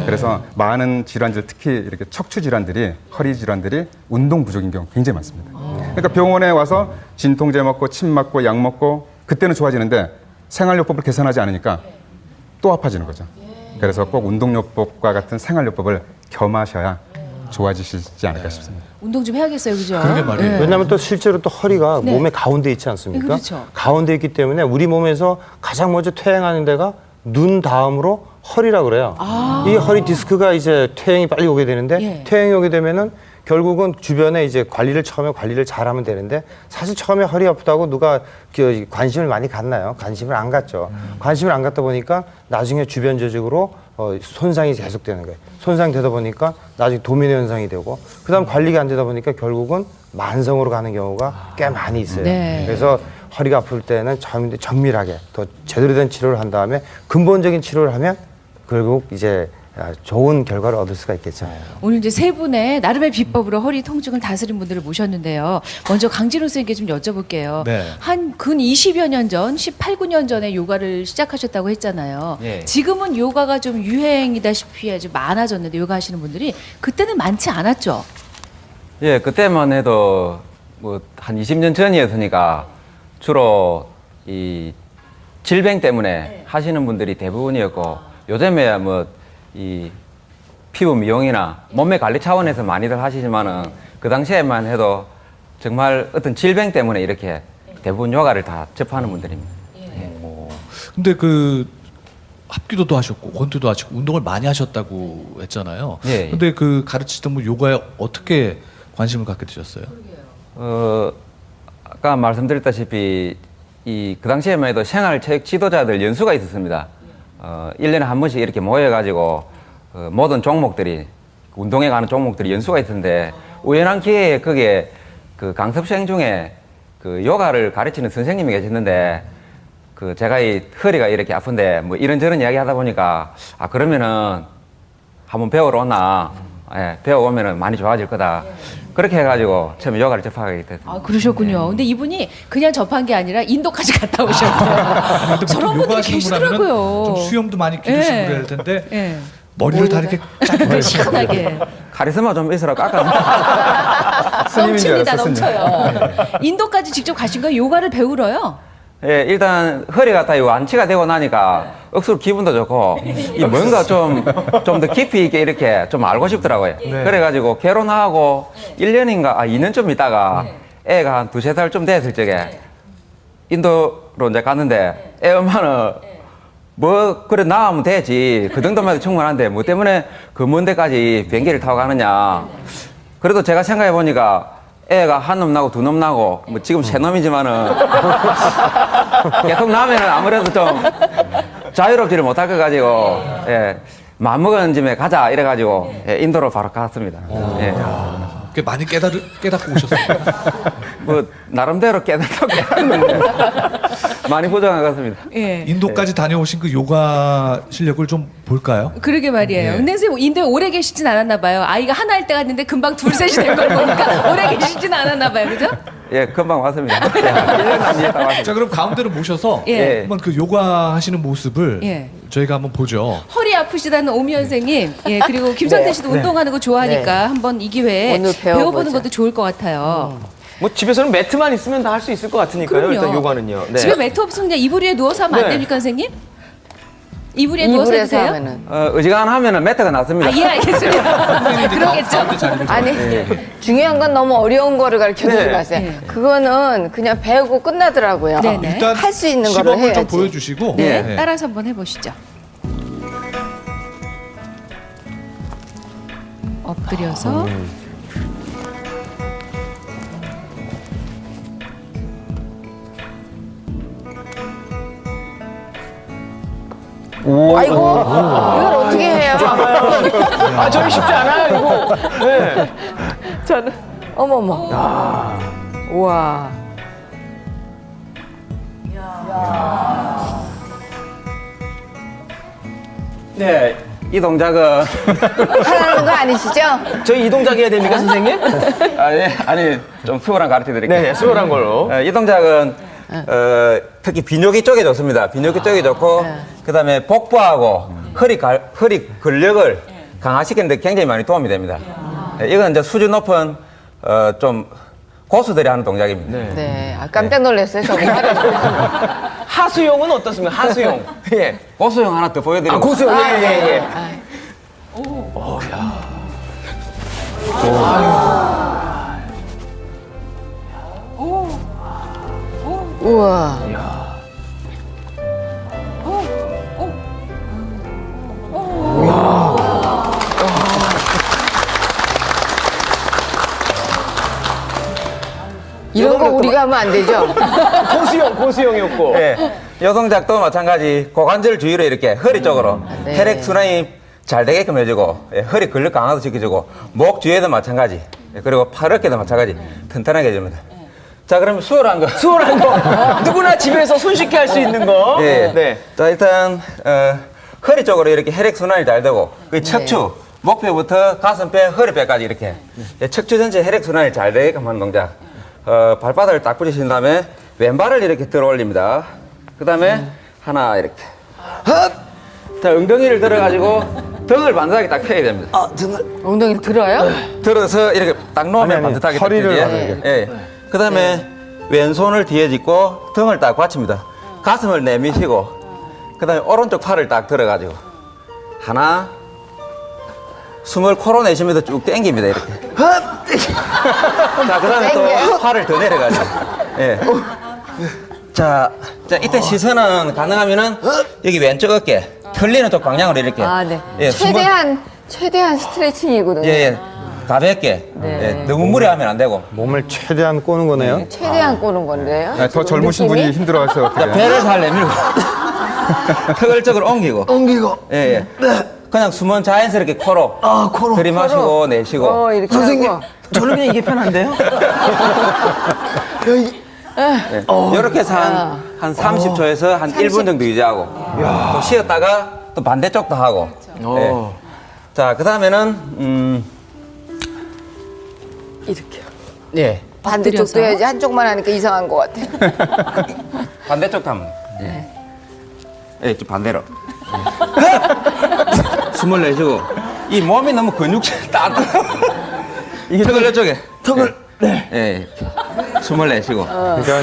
그래서 많은 질환들, 특히 이렇게 척추 질환들이, 허리 질환들이 운동 부족인 경우 굉장히 많습니다. 그러니까 병원에 와서 진통제 먹고 침 맞고 약 먹고 그때는 좋아지는데 생활요법을 개선하지 않으니까 또 아파지는 거죠. 그래서 꼭 운동요법과 같은 생활요법을 겸하셔야 좋아지시지 않을까 싶습니다. 운동 좀 해야겠어요, 그죠? 그러게 말이에요. 네. 왜냐하면 또 실제로 또 허리가 네. 몸의 가운데 있지 않습니까? 그렇죠. 가운데 있기 때문에 우리 몸에서 가장 먼저 퇴행하는 데가 눈 다음으로 허리라고 그래요. 이 허리 디스크가 이제 퇴행이 빨리 오게 되는데 예. 퇴행이 오게 되면은 결국은 주변에 이제 처음에 관리를 잘하면 되는데 사실 처음에 허리 아프다고 누가 관심을 많이 갖나요? 관심을 안 갖죠. 관심을 안 갖다 보니까 나중에 주변 조직으로 손상이 계속되는 거예요. 손상되다 보니까 나중에 도미노 현상이 되고 그다음 관리가 안 되다 보니까 결국은 만성으로 가는 경우가 꽤 많이 있어요. 네. 그래서 허리가 아플 때는 정밀하게 더 제대로 된 치료를 한 다음에 근본적인 치료를 하면 결국 이제 좋은 결과를 얻을 수가 있겠죠. 오늘 이제 세 분의 나름의 비법으로 허리 통증을 다스린 분들을 모셨는데요. 먼저 강진호 선생님께 좀 여쭤볼게요. 네. 한 근 20여 년 전, 18, 9년 전에 요가를 시작하셨다고 했잖아요. 예. 지금은 요가가 좀 유행이다시피 아주 많아졌는데 요가 하시는 분들이 그때는 많지 않았죠. 예, 그때만 해도 뭐 한 20년 전이었으니까 주로 이 질병 때문에 하시는 분들이 대부분이었고 요즘에야 뭐 이 피부 미용이나 몸매 관리 차원에서 많이들 하시지만은 그 당시에만 해도 정말 어떤 질병 때문에 이렇게 대부분 요가를 다 접하는 분들입니다. 근데 그 합기도도 하셨고 권투도 하시고 운동을 많이 하셨다고 했잖아요. 예. 근데 그 가르치던 분 요가에 어떻게 관심을 갖게 되셨어요? 아까 말씀드렸다시피 그 당시에만 해도 생활체육 지도자들 연수가 있었습니다. 1년에 한 번씩 이렇게 모여가지고 모든 종목들이 운동에 가는 종목들이 연수가 있었는데 우연한 기회에 거기에 그 강습생 중에 그 요가를 가르치는 선생님이 계셨는데 그 제가 이 허리가 이렇게 아픈데 뭐 이런저런 이야기 하다 보니까 그러면은 한번 배우러 오나 예, 배워오면은 많이 좋아질 거다. 그렇게 해가지고 처음에 요가를 접하게 됐습니다. 아, 그러셨군요. 근데 이분이 그냥 접한 게 아니라 인도까지 갔다 오셨어요. 저런 분들이 계시더라고요. 좀 수염도 많이 기르시고 예. 그래야 될 텐데 예. 머리를 다 이렇게 쫙 시원하게. 카리스마 좀 있으라 깎아. 넘칩니다, 넘쳐요. 인도까지 직접 가신 거예요? 요가를 배우러요? 예, 일단 허리가 다 완치가 되고 나니까 억수로 기분도 좋고 이 뭔가 좀 더 깊이 있게 이렇게 좀 알고 싶더라고요. 그래가지고 결혼하고 1년인가 2년쯤 있다가 애가 한 2-3살 좀 됐을 적에 인도로 이제 갔는데 애 엄마는 뭐 그래 나가면 되지 그 정도만 해도 충분한데 뭐 때문에 그 먼 데까지 비행기를 타고 가느냐. 그래도 제가 생각해 보니까 애가 한 놈 나고 두 놈 나고 뭐 지금 세 놈이지만은 계속 나면은 아무래도 좀 자유롭지를 못할 것 가지고 예, 마음먹은 짐에 가자 이래가지고 예, 인도로 바로 갔습니다. 예. 꽤 많이 깨닫고 오셨어요. 뭐 나름대로 깨닫는데 많이 부정한 것 같습니다. 예. 인도까지 다녀오신 그 요가 실력을 좀 볼까요? 그러게 말이에요. 예. 근데 선생님 인도에 오래 계시진 않았나 봐요. 아이가 하나일 때 갔는데 금방 둘, 셋이 된 걸 보니까 오래 계시진 않았나 봐요. 그죠? 예, 금방 왔습니다. 1년 안 있다 왔습니다. 자, 그럼 가운데로 모셔서 예. 한번 그 요가 하시는 모습을 예. 저희가 한번 보죠. 허리 아프시다는 오미연 선생님, 예, 그리고 김성태 씨도 운동하는 거 좋아하니까 한번 이 기회에 오늘 배워보는 배워보자. 것도 좋을 것 같아요. 뭐 집에서는 매트만 있으면 다 할 수 있을 것 같으니까요. 그럼요. 일단 요가는요. 네. 집에 매트 없으면 그냥 이불 위에 누워서 하면 안 네. 됩니까, 선생님? 이불 위에 누워서 해도 이불에서 돼요? 하면은 어지간하면은 매트가 났습니다. 아, 예, 알겠습니다. 그러겠죠. 아니 중요한 건 너무 어려운 거를 가르쳐 주지 네. 마세요. 네. 그거는 그냥 배우고 끝나더라고요. 네네. 일단 할 수 있는 거를 시범을 해야지. 좀 보여주시고 네, 네. 따라서 한번 해보시죠. 엎드려서 아이고 이걸 어떻게 해요? 저희 쉽지 않아요, 이거. 네. 저는 어머머. 우와. 네, 이 동작은 하라는 거 아니시죠? 저희 이 동작 해야 됩니까, 선생님? 아니 좀 수월한 가르쳐 드릴게요. 네, 수월한 걸로. 이 동작은 특히 비뇨기 쪽에 좋습니다. 비뇨기 쪽에 좋고 그다음에 복부하고 허리 근력을 강화시키는 데 굉장히 많이 도움이 됩니다. 이건 이제 수준 높은 좀 고수들이 하는 동작입니다. 네. 깜짝 놀랐어요. 저거 하수용은 어떻습니까? 하수용. 예. 고수형 하나 더 보여드리고. 고수용. 예, 예, 예. 우와. 우리가 하면 안 되죠? 고수형이었고. 예. 요 동작도 마찬가지 고관절 주위로 이렇게 허리 쪽으로 네. 혈액 순환이 잘 되게끔 해주고 예, 허리 근력 강화도 시켜주고 목 뒤에도 마찬가지 예, 그리고 팔 어깨도 마찬가지 튼튼하게 해줍니다. 자 그럼 수월한 거. 수월한 거. 누구나 집에서 손쉽게 할 수 있는 거. 예. 네. 자 일단 허리 쪽으로 이렇게 혈액 순환이 잘 되고 그 척추 목뼈부터 가슴뼈 허리뼈까지 이렇게 예, 척추 전체 혈액 순환이 잘 되게끔 하는 동작. 발바닥을 딱 붙이신 다음에 왼발을 이렇게 들어 올립니다. 그 다음에 하나 이렇게 헛! 자 엉덩이를 들어가지고 등을 반듯하게 딱 펴야 됩니다. 엉덩이를 들어요? 들어서 이렇게 딱 놓으면 반듯하게 허리를 딱 하는 펴지. 예. 그 다음에 왼손을 뒤에 짚고 등을 딱 받칩니다. 가슴을 내미시고 그 다음에 오른쪽 팔을 딱 들어가지고 하나 숨을 코로 내쉬면서 쭉 당깁니다 이렇게 자 그 다음에 또 팔을 더 내려가지고 예. 자 이때 시선은 가능하면은 여기 왼쪽 어깨 털리는 쪽 방향으로 이렇게 아, 네. 예, 최대한 스트레칭이거든요. 예, 가볍게 예, 너무 무리하면 안 되고 몸을 최대한 꼬는 거네요. 최대한 꼬는 건데요. 아, 더 젊으신 느낌이? 분이 힘들어하셔서 어떻게 자, 배를 잘 내밀고 턱을 쪽으로 옮기고 예. 그냥 숨은 자연스럽게 코로 들이마시고 내쉬고 이렇게 선생님 저는 그냥 이게 편한데요? 이렇게 해서 한 30초에서 한 1분 정도 유지하고 또 쉬었다가 또 반대쪽도 하고 예. 자 그 다음에는 이렇게요. 예 반대쪽도 엎드려서? 해야지 한쪽만 하니까 이상한 것 같아. 반대쪽도 하면 예, 좀 반대로 숨을 내쉬고 이 몸이 너무 근육질 따뜻 이게 턱을 이쪽에 턱을 예, 숨을 내쉬고 그러니까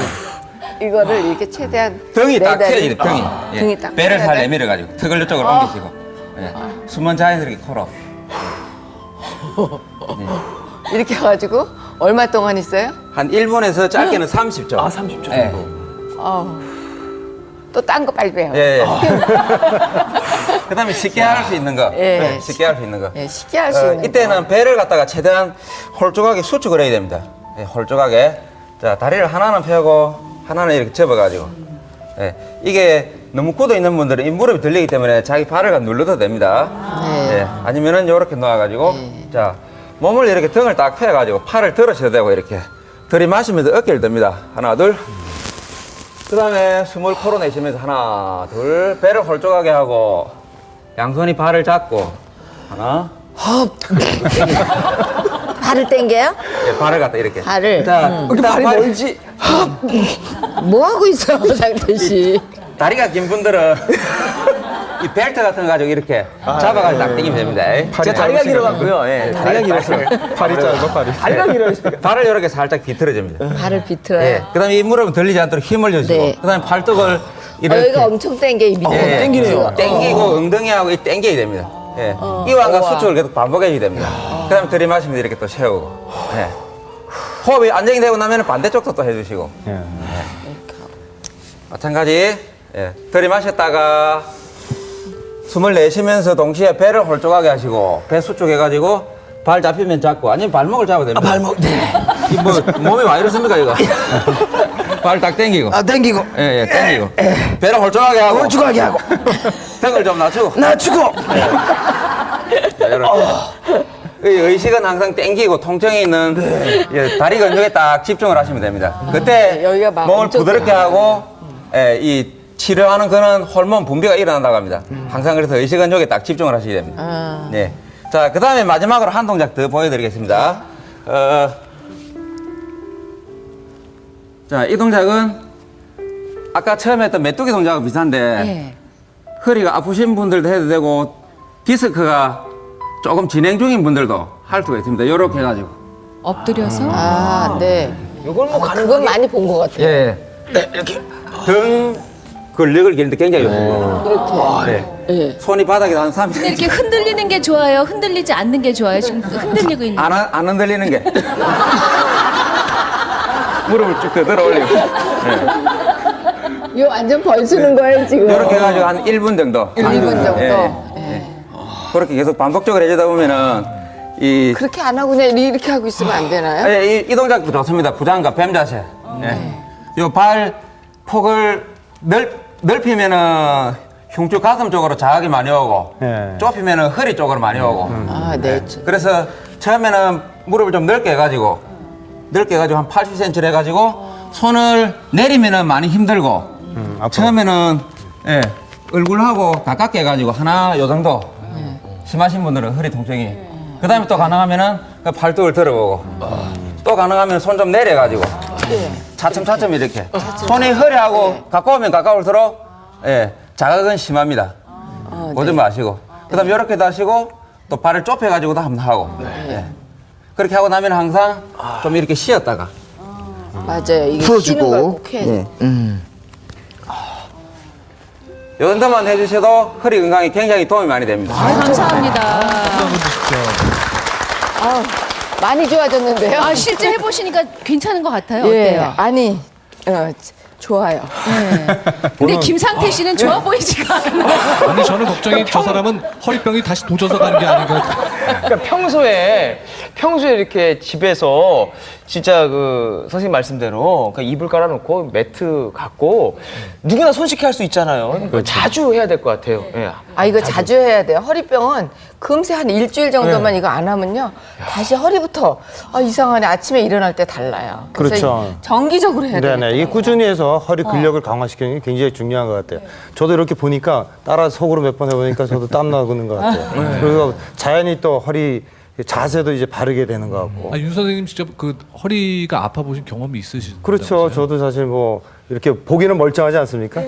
이거를 이렇게 최대한 등이 딱 매달리- 펴지네 등이 예. 등이 딱 배를 잘 펴야 돼? 내밀어 가지고 턱을 이쪽으로 옮기시고 예. 숨은 자연스럽게 코로 이렇게 해가지고 얼마 동안 있어요? 한 1분에서 짧게는 30초 아, 30초 정도. 예. 또 딴 거 빨리 배워. 예, 예. 그 다음에 쉽게 할 수 있는 거. 예. 네, 쉽게 할 수 있는 거. 예, 쉽게 할 수 있는 이때는 배를 갖다가 최대한 홀쭉하게 수축을 해야 됩니다. 예, 홀쭉하게. 자, 다리를 하나는 펴고, 하나는 이렇게 접어가지고. 예, 이게 너무 굳어 있는 분들은 이 무릎이 들리기 때문에 자기 발을 눌러도 됩니다. 네. 예, 아니면은 이렇게 놓아가지고. 자, 몸을 이렇게 등을 딱 펴가지고 팔을 들으셔도 되고, 이렇게. 들이마시면서 어깨를 듭니다. 하나, 둘. 그 다음에 숨을 코로 내쉬면서 하나, 둘, 배를 홀쭉하게 하고, 양손이 발을 잡고, 하나, 발을 당겨요? 예, 발을 갖다 이렇게. 발을. 자, 이렇게 발이 멀지? 뭐 하고 있어, 상태 씨? 다리가 긴 분들은 이 벨트 같은 거 가지고 이렇게 잡아가지고 딱 당기면 됩니다. 제가 다리가 길어갖고요. 예, 다리가 길어서. 팔이 짧아 팔이. 다리가 길어서. 발을 이렇게 살짝 비틀어줍니다. 발을 비틀어요. 예. 그 다음에 이 무릎은 들리지 않도록 힘을 주시고, 네. 그 다음에 팔뚝을 이렇게. 여기가 엄청 당겨, 이 밑에. 예, 땡기네요. 땡기고 엉덩이하고 이 땡겨야 됩니다. 예. 이완과 수축을 계속 반복해줘야 됩니다. 그 다음에 들이마시면서 이렇게 또 세우고. 예. 호흡이 안정이 되고 나면 반대쪽도 또 해주시고. 예. 마찬가지. 예. 들이마셨다가 숨을 내쉬면서 동시에 배를 홀쭉하게 하시고 배 수축해가지고 발 잡히면 잡고 아니면 발목을 잡아도 됩니다. 발목, 네. 이 뭐 몸이 와 이렇습니까 이거? 발 딱 당기고. 당기고. 예, 당기고. 배를 홀쭉하게 하고. 홀쭉하게 하고. 등을 좀 낮추고. 낮추고. 자, 이렇게. 이 의식은 항상 당기고 통증이 있는 예, 다리 근육에 딱 집중을 하시면 됩니다. 그때 여기가 막 몸을 엄청 부드럽게 하고 예, 이 치료하는 그런 호르몬 분비가 일어난다고 합니다. 항상 그래서 의식 근육에 딱 집중을 하셔야 됩니다. 네. 자, 그 다음에 마지막으로 한 동작 더 보여드리겠습니다. 자, 이 동작은 아까 처음에 했던 메뚜기 동작과 비슷한데 예. 허리가 아프신 분들도 해도 되고 디스크가 조금 진행 중인 분들도 할 수가 있습니다. 이렇게 해가지고. 엎드려서 아, 네. 이걸 뭐 그건 많이 본 것 같아요. 예. 네, 이렇게. 등 근력을 기르는데 굉장히 좋습니다. 네. 손이 바닥에 한 30cm. 근데 이렇게 흔들리는 게 좋아요? 흔들리지 않는 게 좋아요? 지금 흔들리고 있는 안 흔들리는 게. 무릎을 쭉 들어 올리고. 이거 완전 벌쓰는 거예요, 지금. 이렇게 해가지고 한 1분 정도. 1분 정도. 예. 그렇게 계속 반복적으로 해주다 보면은 이 그렇게 안 하고 그냥 이렇게 하고 있으면 안 되나요? 이 동작도 좋습니다. 부장과 뱀 자세. 요 발 폭을 넓히면은 흉추 가슴 쪽으로 자극이 많이 오고 예. 좁히면은 허리 쪽으로 많이 오고. 아, 네. 그래서 처음에는 무릎을 좀 넓게 해가지고 한 80cm를 해가지고 손을 내리면은 많이 힘들고 앞으로. 처음에는 예, 얼굴하고 가깝게 해가지고 하나 요 정도 심하신 분들은 허리 통증이 그 다음에 또 가능하면은 그 팔뚝을 들어보고 또 가능하면 손 좀 내려가지고 차츰차츰 이렇게 손이 허리하고 가까우면 가까울수록 예, 자극은 심합니다. 오지 마시고 그 다음에 이렇게 다시고 또 발을 좁혀가지고도 한번 하고 예. 그렇게 하고 나면 항상 좀 이렇게 쉬었다가 맞아요. 이게 쉬는 걸 꼭 해야 돼. 요 정도만 해주셔도 허리 건강에 굉장히 도움이 많이 됩니다. 감사합니다. 많이 좋아졌는데요. 아, 실제 해보시니까 괜찮은 것 같아요. 예, 어때요? 아니, 좋아요. 근데 김상태 씨는 좋아 보이지가 않아요. 아니 저는 걱정이 저 사람은 허리병이 다시 도져서 가는 게 아닌가. 그러니까 평소에 이렇게 집에서 진짜 그 선생님 말씀대로 그 이불 깔아놓고 매트 갖고 누구나 손쉽게 할 수 있잖아요. 자주 해야 될 것 같아요. 예. 아, 이거 자주 해야 돼요. 허리병은 금세 한 일주일 정도만 이거 안 하면요. 다시 허리부터 이상하네. 아침에 일어날 때 달라요. 그래서 그렇죠. 정기적으로 해야 돼요. 네네. 이게 꾸준히 해서 허리 근력을 강화시키는 게 굉장히 중요한 것 같아요. 저도 이렇게 보니까 따라 속으로 몇 번 해보니까 저도 땀 나는 것 같아요. 그리고 자연히 또 허리 자세도 이제 바르게 되는 것 같고. 윤 선생님 직접 그 허리가 아파 보신 경험이 있으신가요? 그렇죠. 저도 사실 뭐 이렇게 보기는 멀쩡하지 않습니까?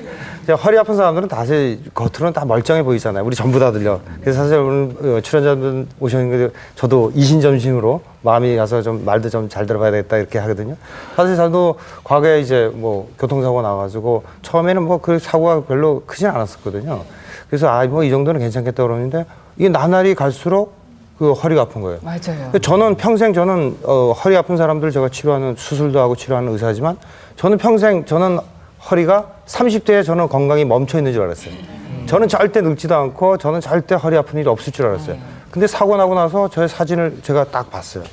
허리 아픈 사람들은 다시 겉으로는 다 멀쩡해 보이잖아요. 우리 전부 다들요. 그래서 사실 오늘 출연자분 오셨는데 저도 이신점심으로 마음이 가서 좀 말도 좀 잘 들어봐야 되겠다 이렇게 하거든요. 사실 저도 과거에 이제 뭐 교통사고 나가지고 처음에는 뭐 그 사고가 별로 크진 않았었거든요. 그래서 뭐 이 정도는 괜찮겠다 그러는데 이게 나날이 갈수록 그 허리가 아픈 거예요. 맞아요. 저는 평생 허리 아픈 사람들 제가 치료하는 수술도 하고 치료하는 의사지만 저는 허리가 30대에 저는 건강이 멈춰 있는 줄 알았어요. 저는 절대 늙지도 않고 저는 절대 허리 아픈 일이 없을 줄 알았어요. 근데 사고 나고 나서 저의 사진을 제가 딱 봤어요.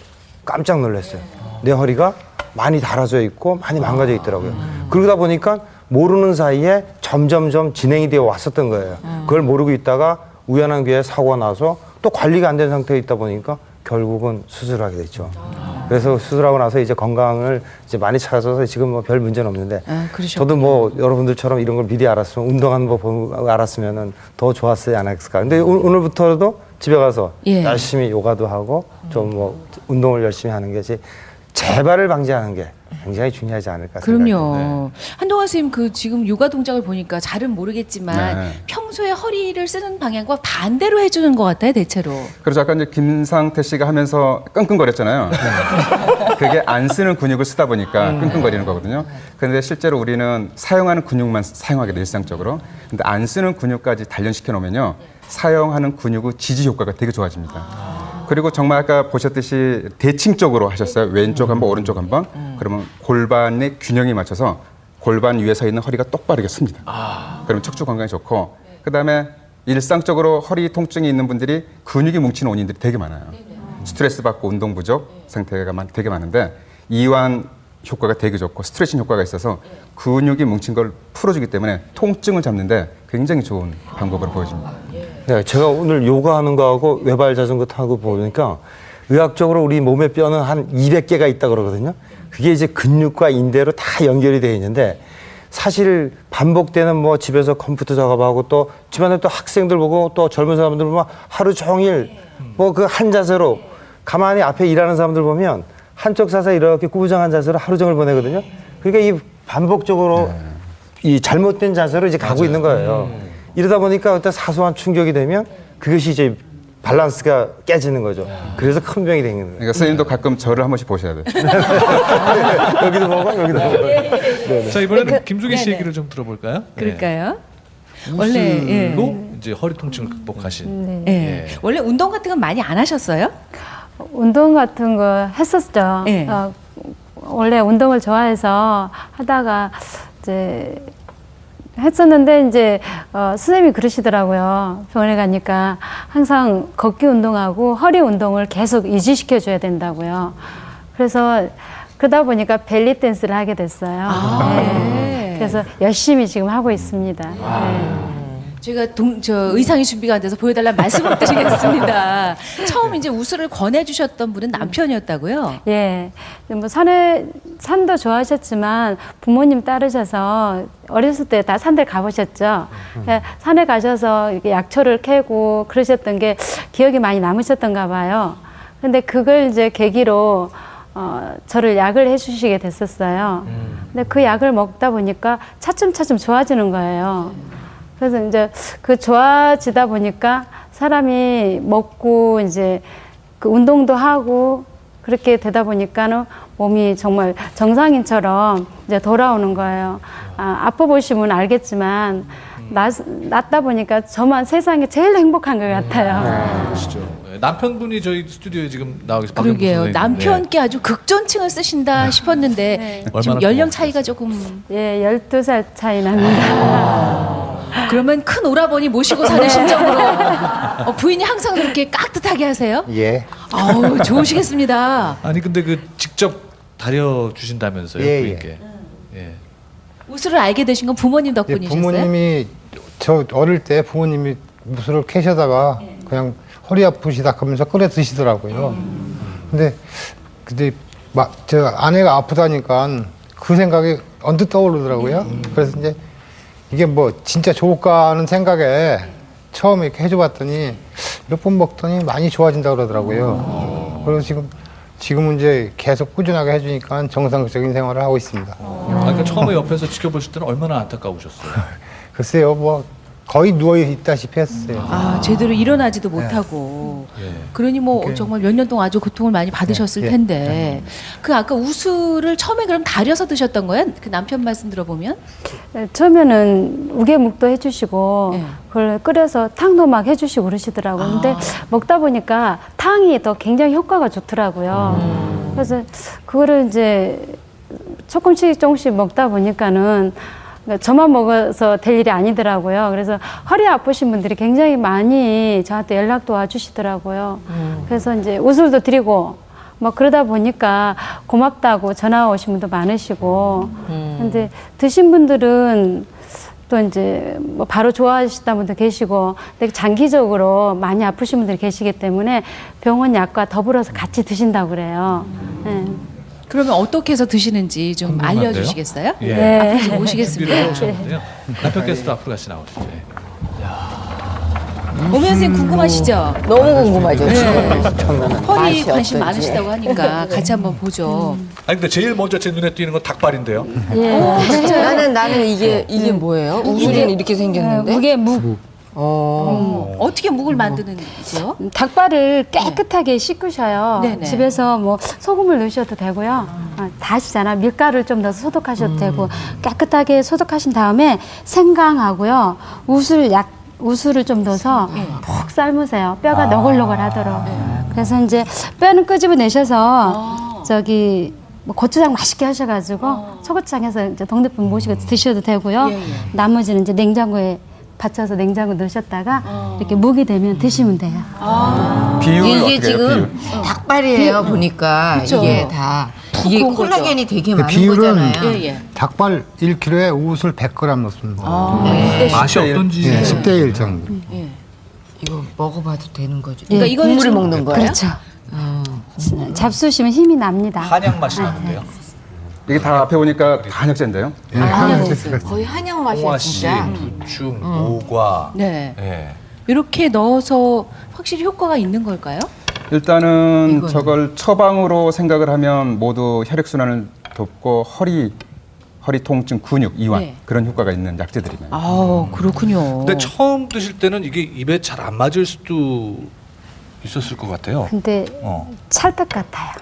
깜짝 놀랐어요. 내 허리가 많이 닳아져 있고 많이 망가져 있더라고요. 그러다 보니까 모르는 사이에 점점점 진행이 되어 왔었던 거예요. 그걸 모르고 있다가 우연한 기회에 사고가 나서 또 관리가 안 된 상태에 있다 보니까 결국은 수술을 하게 됐죠. 그래서 수술하고 나서 이제 건강을 이제 많이 찾아서 지금 뭐 별 문제는 없는데 저도 뭐 여러분들처럼 이런 걸 미리 알았으면 운동하는 거 알았으면은 더 좋았지 않았을까. 근데 오늘부터도 집에 가서 열심히 요가도 하고 좀 뭐 운동을 열심히 하는 것이 재발을 방지하는 게 굉장히 중요하지 않을까 생각합니다. 그럼요. 한동환 선생님 그 지금 요가 동작을 보니까 잘은 모르겠지만 평소에 허리를 쓰는 방향과 반대로 해주는 것 같아요, 대체로. 그래서 아까 이제 김상태 씨가 하면서 끙끙거렸잖아요. 그게 안 쓰는 근육을 쓰다 보니까 끙끙거리는 거거든요. 그런데 실제로 우리는 사용하는 근육만 사용하게 돼 일상적으로. 근데 안 쓰는 근육까지 단련시켜 놓으면요. 사용하는 근육의 지지 효과가 되게 좋아집니다. 그리고 정말 아까 보셨듯이 대칭적으로 하셨어요. 왼쪽 한번 오른쪽 한번. 그러면 골반의 균형에 맞춰서 골반 위에 서 있는 허리가 똑바르게 씁니다. 그러면 척추 건강이 좋고 그다음에 일상적으로 허리 통증이 있는 분들이 근육이 뭉치는 원인들이 되게 많아요. 스트레스 받고 운동 부족 상태가 되게 많은데 이완 효과가 되게 좋고 스트레칭 효과가 있어서 근육이 뭉친 걸 풀어주기 때문에 통증을 잡는데 굉장히 좋은 방법으로 보여집니다. 네, 제가 오늘 요가하는 거하고 외발 자전거 타고 보니까 의학적으로 우리 몸의 뼈는 한 200개가 있다 그러거든요. 그게 이제 근육과 인대로 다 연결이 되어 있는데 사실 반복되는 뭐 집에서 컴퓨터 작업하고 또 집안에 또 학생들 보고 또 젊은 사람들 보면 하루 종일 뭐 그 한 자세로 가만히 앞에 일하는 사람들 보면 한쪽 사서 이렇게 꾸부정한 자세로 하루 종일 보내거든요. 그러니까 이 반복적으로 이 잘못된 자세로 이제 가고 있는 거예요. 이러다 보니까 어떤 사소한 충격이 되면 그것이 이제 밸런스가 깨지는 거죠. 그래서 큰 병이 되는 거예요. 그러니까 선생님도 가끔 저를 한 번씩 보셔야 돼요. 여기도 보고 여기도 보고. 자 이번에는 김종희 씨 얘기를 좀 들어볼까요? 그럴까요? 무술로 이제 허리 통증을 극복하신. 원래 운동 같은 건 많이 안 하셨어요? 운동 같은 거 했었죠. 네. 원래 운동을 좋아해서 하다가 이제 했었는데 이제 선생님이 그러시더라고요. 병원에 가니까 항상 걷기 운동하고 허리 운동을 계속 유지시켜 줘야 된다고요. 그래서 그러다 보니까 벨리 댄스를 하게 됐어요. 네. 그래서 열심히 지금 하고 있습니다. 네. 제가 의상이 준비가 안 돼서 보여달라는 말씀을 드리겠습니다. 처음 이제 우수를 권해주셨던 분은 남편이었다고요? 예, 뭐 산도 좋아하셨지만 부모님 따르셔서 어렸을 때 다 산들 가보셨죠. 예, 산에 가셔서 이렇게 약초를 캐고 그러셨던 게 기억이 많이 남으셨던가 봐요. 근데 그걸 이제 계기로 저를 약을 해주시게 됐었어요. 근데 그 약을 먹다 보니까 차츰차츰 좋아지는 거예요. 그래서 이제 그 좋아지다 보니까 사람이 먹고 이제 그 운동도 하고 그렇게 되다 보니까는 몸이 정말 정상인처럼 이제 돌아오는 거예요. 아파 보시면 알겠지만 낫다 보니까 저만 세상에 제일 행복한 것 같아요. 그러시죠. 네, 남편분이 저희 스튜디오에 지금 나와 계세요. 그러게요. 남편께 아주 극존칭을 쓰신다 싶었는데 지금 얼마나 연령 고마우세요? 차이가 조금 예, 12살 차이 납니다. 그러면 큰 오라버니 모시고 사는 심정으로 부인이 항상 그렇게 깍듯하게 하세요? 예. 아우 좋으시겠습니다. 아니 근데 그 직접 다려 주신다면서요, 예, 부인께. 예. 우수를 알게 되신 건 부모님 예, 덕분이셨어요? 부모님이 저 어릴 때 부모님이 무술을 캐셔다가 그냥 허리 아프시다 하면서 끓여 드시더라고요. 근데 저 아내가 아프다니까 그 생각이 언뜻 떠오르더라고요. 그래서 이제 이게 뭐 진짜 좋을까 하는 생각에 처음에 이렇게 해줘봤더니 몇 번 먹더니 많이 좋아진다 그러더라고요. 그래서 지금은 이제 계속 꾸준하게 해주니까 정상적인 생활을 하고 있습니다. 그러니까 처음에 옆에서 지켜보실 때는 얼마나 안타까우셨어요. 글쎄요, 뭐 거의 누워 있다시피 했어요. 제대로 일어나지도 못하고 예. 그러니 뭐 정말 몇 년 동안 아주 고통을 많이 받으셨을 예. 텐데 그 아까 우수를 처음에 그럼 다려서 드셨던 거예요? 그 남편 말씀 들어보면? 네, 처음에는 우개묵도 해주시고 예. 그걸 끓여서 탕도 막 해주시고 그러시더라고요. 근데 먹다 보니까 탕이 더 굉장히 효과가 좋더라고요. 그래서 그거를 이제 조금씩 먹다 보니까는 그러니까 저만 먹어서 될 일이 아니더라고요. 그래서 허리 아프신 분들이 굉장히 많이 저한테 연락도 와주시더라고요. 그래서 이제 우술도 드리고 뭐 그러다 보니까 고맙다고 전화 오신 분도 많으시고 근데 드신 분들은 또 이제 뭐 바로 좋아하시다 분도 계시고 근데 장기적으로 많이 아프신 분들이 계시기 때문에 병원 약과 더불어서 같이 드신다고 그래요. 네. 그러면 어떻게 해서 드시는지 좀 궁금한데요? 알려주시겠어요? 예. 네. 앞으로 좀 준비를 모시겠습니다. 해오셨는데요. 남편께서도 앞으로 같이 나오시죠. 예. 오면 선생님 궁금하시죠? 너무 궁금하죠. 지금. 허리 맛이 관심 어떤지. 많으시다고 하니까 같이 한번 보죠. 아니 근데 제일 먼저 제 눈에 띄는 건 닭발인데요. 나는 이게 뭐예요? 우수리는 이렇게 생겼는데. 무게묵. 어떻게 묵을 만드는지요? 닭발을 깨끗하게 씻으셔요. 네네. 집에서 뭐 소금을 넣으셔도 되고요. 다 하시잖아. 밀가루를 좀 넣어서 소독하셔도 되고 깨끗하게 소독하신 다음에 생강하고요. 우수를 좀 넣어서 푹 삶으세요. 뼈가 너글너글하도록. 그래서 이제 뼈는 끄집어내셔서 뭐 고추장 맛있게 하셔가지고 초고추장해서 이제 동네분 모시고 드셔도 되고요. 나머지는 이제 냉장고에 받쳐서 냉장고 넣으셨다가 이렇게 묵이 되면 드시면 돼요. 비율을 이게 어떻게 해요? 지금 비율? 닭발이에요. 보니까 이게 다 이게 두꺼운 콜라겐이 되게 많은 비율은 거잖아요. 예. 닭발 1kg에 우슬 100g 넣습니다. 맛이 어떤지. 예, 10대 1 정도. 이거 먹어봐도 되는 거죠. 그러니까 이거는 국물을 좀- 먹는 거예요? 그렇죠. 잡수시면 힘이 납니다. 한약 맛이 나는데요. 이게 다 앞에 보니까 다 한약재인데요. 예, 한약재 거의 한약 맛이야 홍화씨, 진짜. 부충, 모과. 네. 예. 이렇게 넣어서 확실히 효과가 있는 걸까요? 일단은 저걸 처방으로 생각을 하면 모두 혈액순환을 돕고 허리 통증, 근육, 이완 네. 그런 효과가 있는 약재들이네요. 아 그렇군요. 근데 처음 드실 때는 이게 입에 잘 안 맞을 수도 있었을 것 같아요. 근데 어. 찰떡 같아요.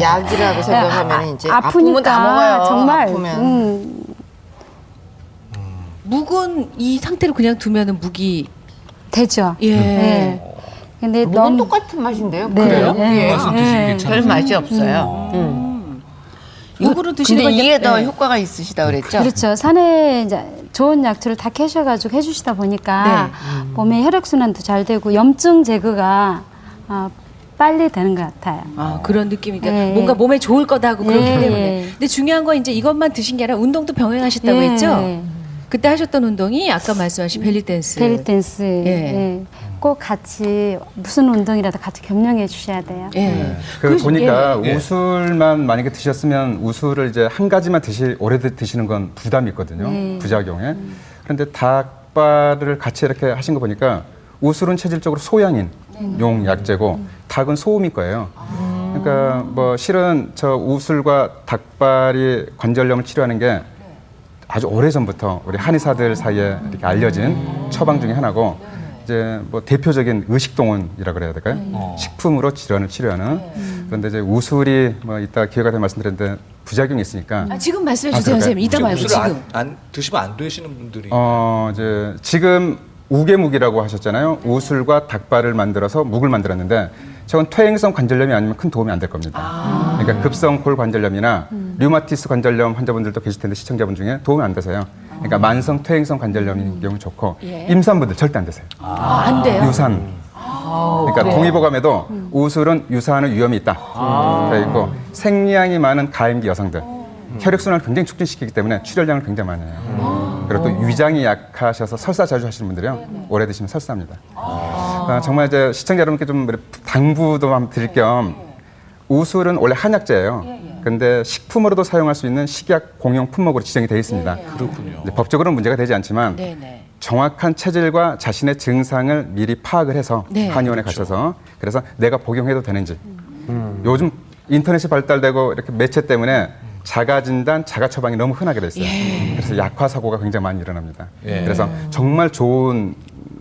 약이라고 생각하면 이제 아프면 다 아프니까 먹어요. 정말 아프면. 묵은 이 상태로 그냥 두면은 묵이 되죠. 예. 네. 근데 묵은 너무 똑같은 맛인데요. 네. 그래요? 네. 말씀 드시기 별 괜찮으세요? 맛이 없어요. 묵으로 드시는 근데 건 이게 더 네. 효과가 있으시다 그랬죠? 그렇죠. 산에 이제 좋은 약초를 다 캐셔가지고 해주시다 보니까 몸의 혈액순환도 잘 되고 염증 제거가 빨리 되는 것 같아요. 아, 그런 느낌이니까 네. 뭔가 몸에 좋을 거다 하고 그렇기 네. 때문에. 근데 중요한 건 이제 이것만 드신 게 아니라 운동도 병행하셨다고 네. 했죠? 그때 하셨던 운동이 아까 말씀하신 벨리 댄스. 벨리 댄스. 예. 예. 꼭 같이 무슨 운동이라도 같이 겸용해 주셔야 돼요. 예. 그 보니까 예. 우술만 만약에 드셨으면 우술을 이제 한 가지만 오래 드시는 건 부담이 있거든요. 부작용에. 그런데 닭발을 같이 이렇게 하신 거 보니까 우술은 체질적으로 소양인 용 약재고 닭은 소음일 거예요. 그러니까 뭐 실은 저 우술과 닭발이 관절염을 치료하는 게 아주 오래전부터 우리 한의사들 사이에 이렇게 알려진 처방 중에 하나고 이제 뭐 대표적인 의식동원이라 그래야 될까요? 식품으로 질환을 치료하는. 그런데 이제 우술이 뭐 이따 기회가 되면 말씀드렸는데 부작용이 있으니까 아, 지금 말씀해 주세요, 그럴까요? 선생님. 이따 말고 우수를 지금. 안 드시면 안 되시는 분들이 이제 지금 우개묵이라고 하셨잖아요. 우술과 닭발을 만들어서 묵을 만들었는데 저건 퇴행성 관절염이 아니면 큰 도움이 안 될 겁니다. 그러니까 급성 골 관절염이나 류마티스 관절염 환자분들도 계실 텐데 시청자분 중에 도움이 안 되세요. 그러니까 만성 퇴행성 관절염인 경우 좋고 임산부들 절대 안 되세요. 아, 안 돼요? 유산. 그러니까 동의보감에도 우술은 유산의 위험이 있다. 되어 있고 생리량이 많은 가임기 여성들 혈액순환을 굉장히 촉진시키기 때문에 출혈량을 굉장히 많이 해요. 그리고 또 위장이 약하셔서 설사 자주 하시는 분들이요 오래 드시면 설사합니다. 정말 이제 시청자 여러분께 좀 당부도 한번 드릴 겸 우술은 원래 한약재예요. 근데 식품으로도 사용할 수 있는 식약 공용 품목으로 지정이 되어 있습니다. 그렇군요. 법적으로는 문제가 되지 않지만 네네. 정확한 체질과 자신의 증상을 미리 파악을 해서 네. 한의원에 가셔서 그래서 내가 복용해도 되는지 요즘 인터넷이 발달되고 이렇게 매체 때문에 자가 진단, 자가 처방이 너무 흔하게 됐어요. 그래서 약화 사고가 굉장히 많이 일어납니다. 그래서 정말 좋은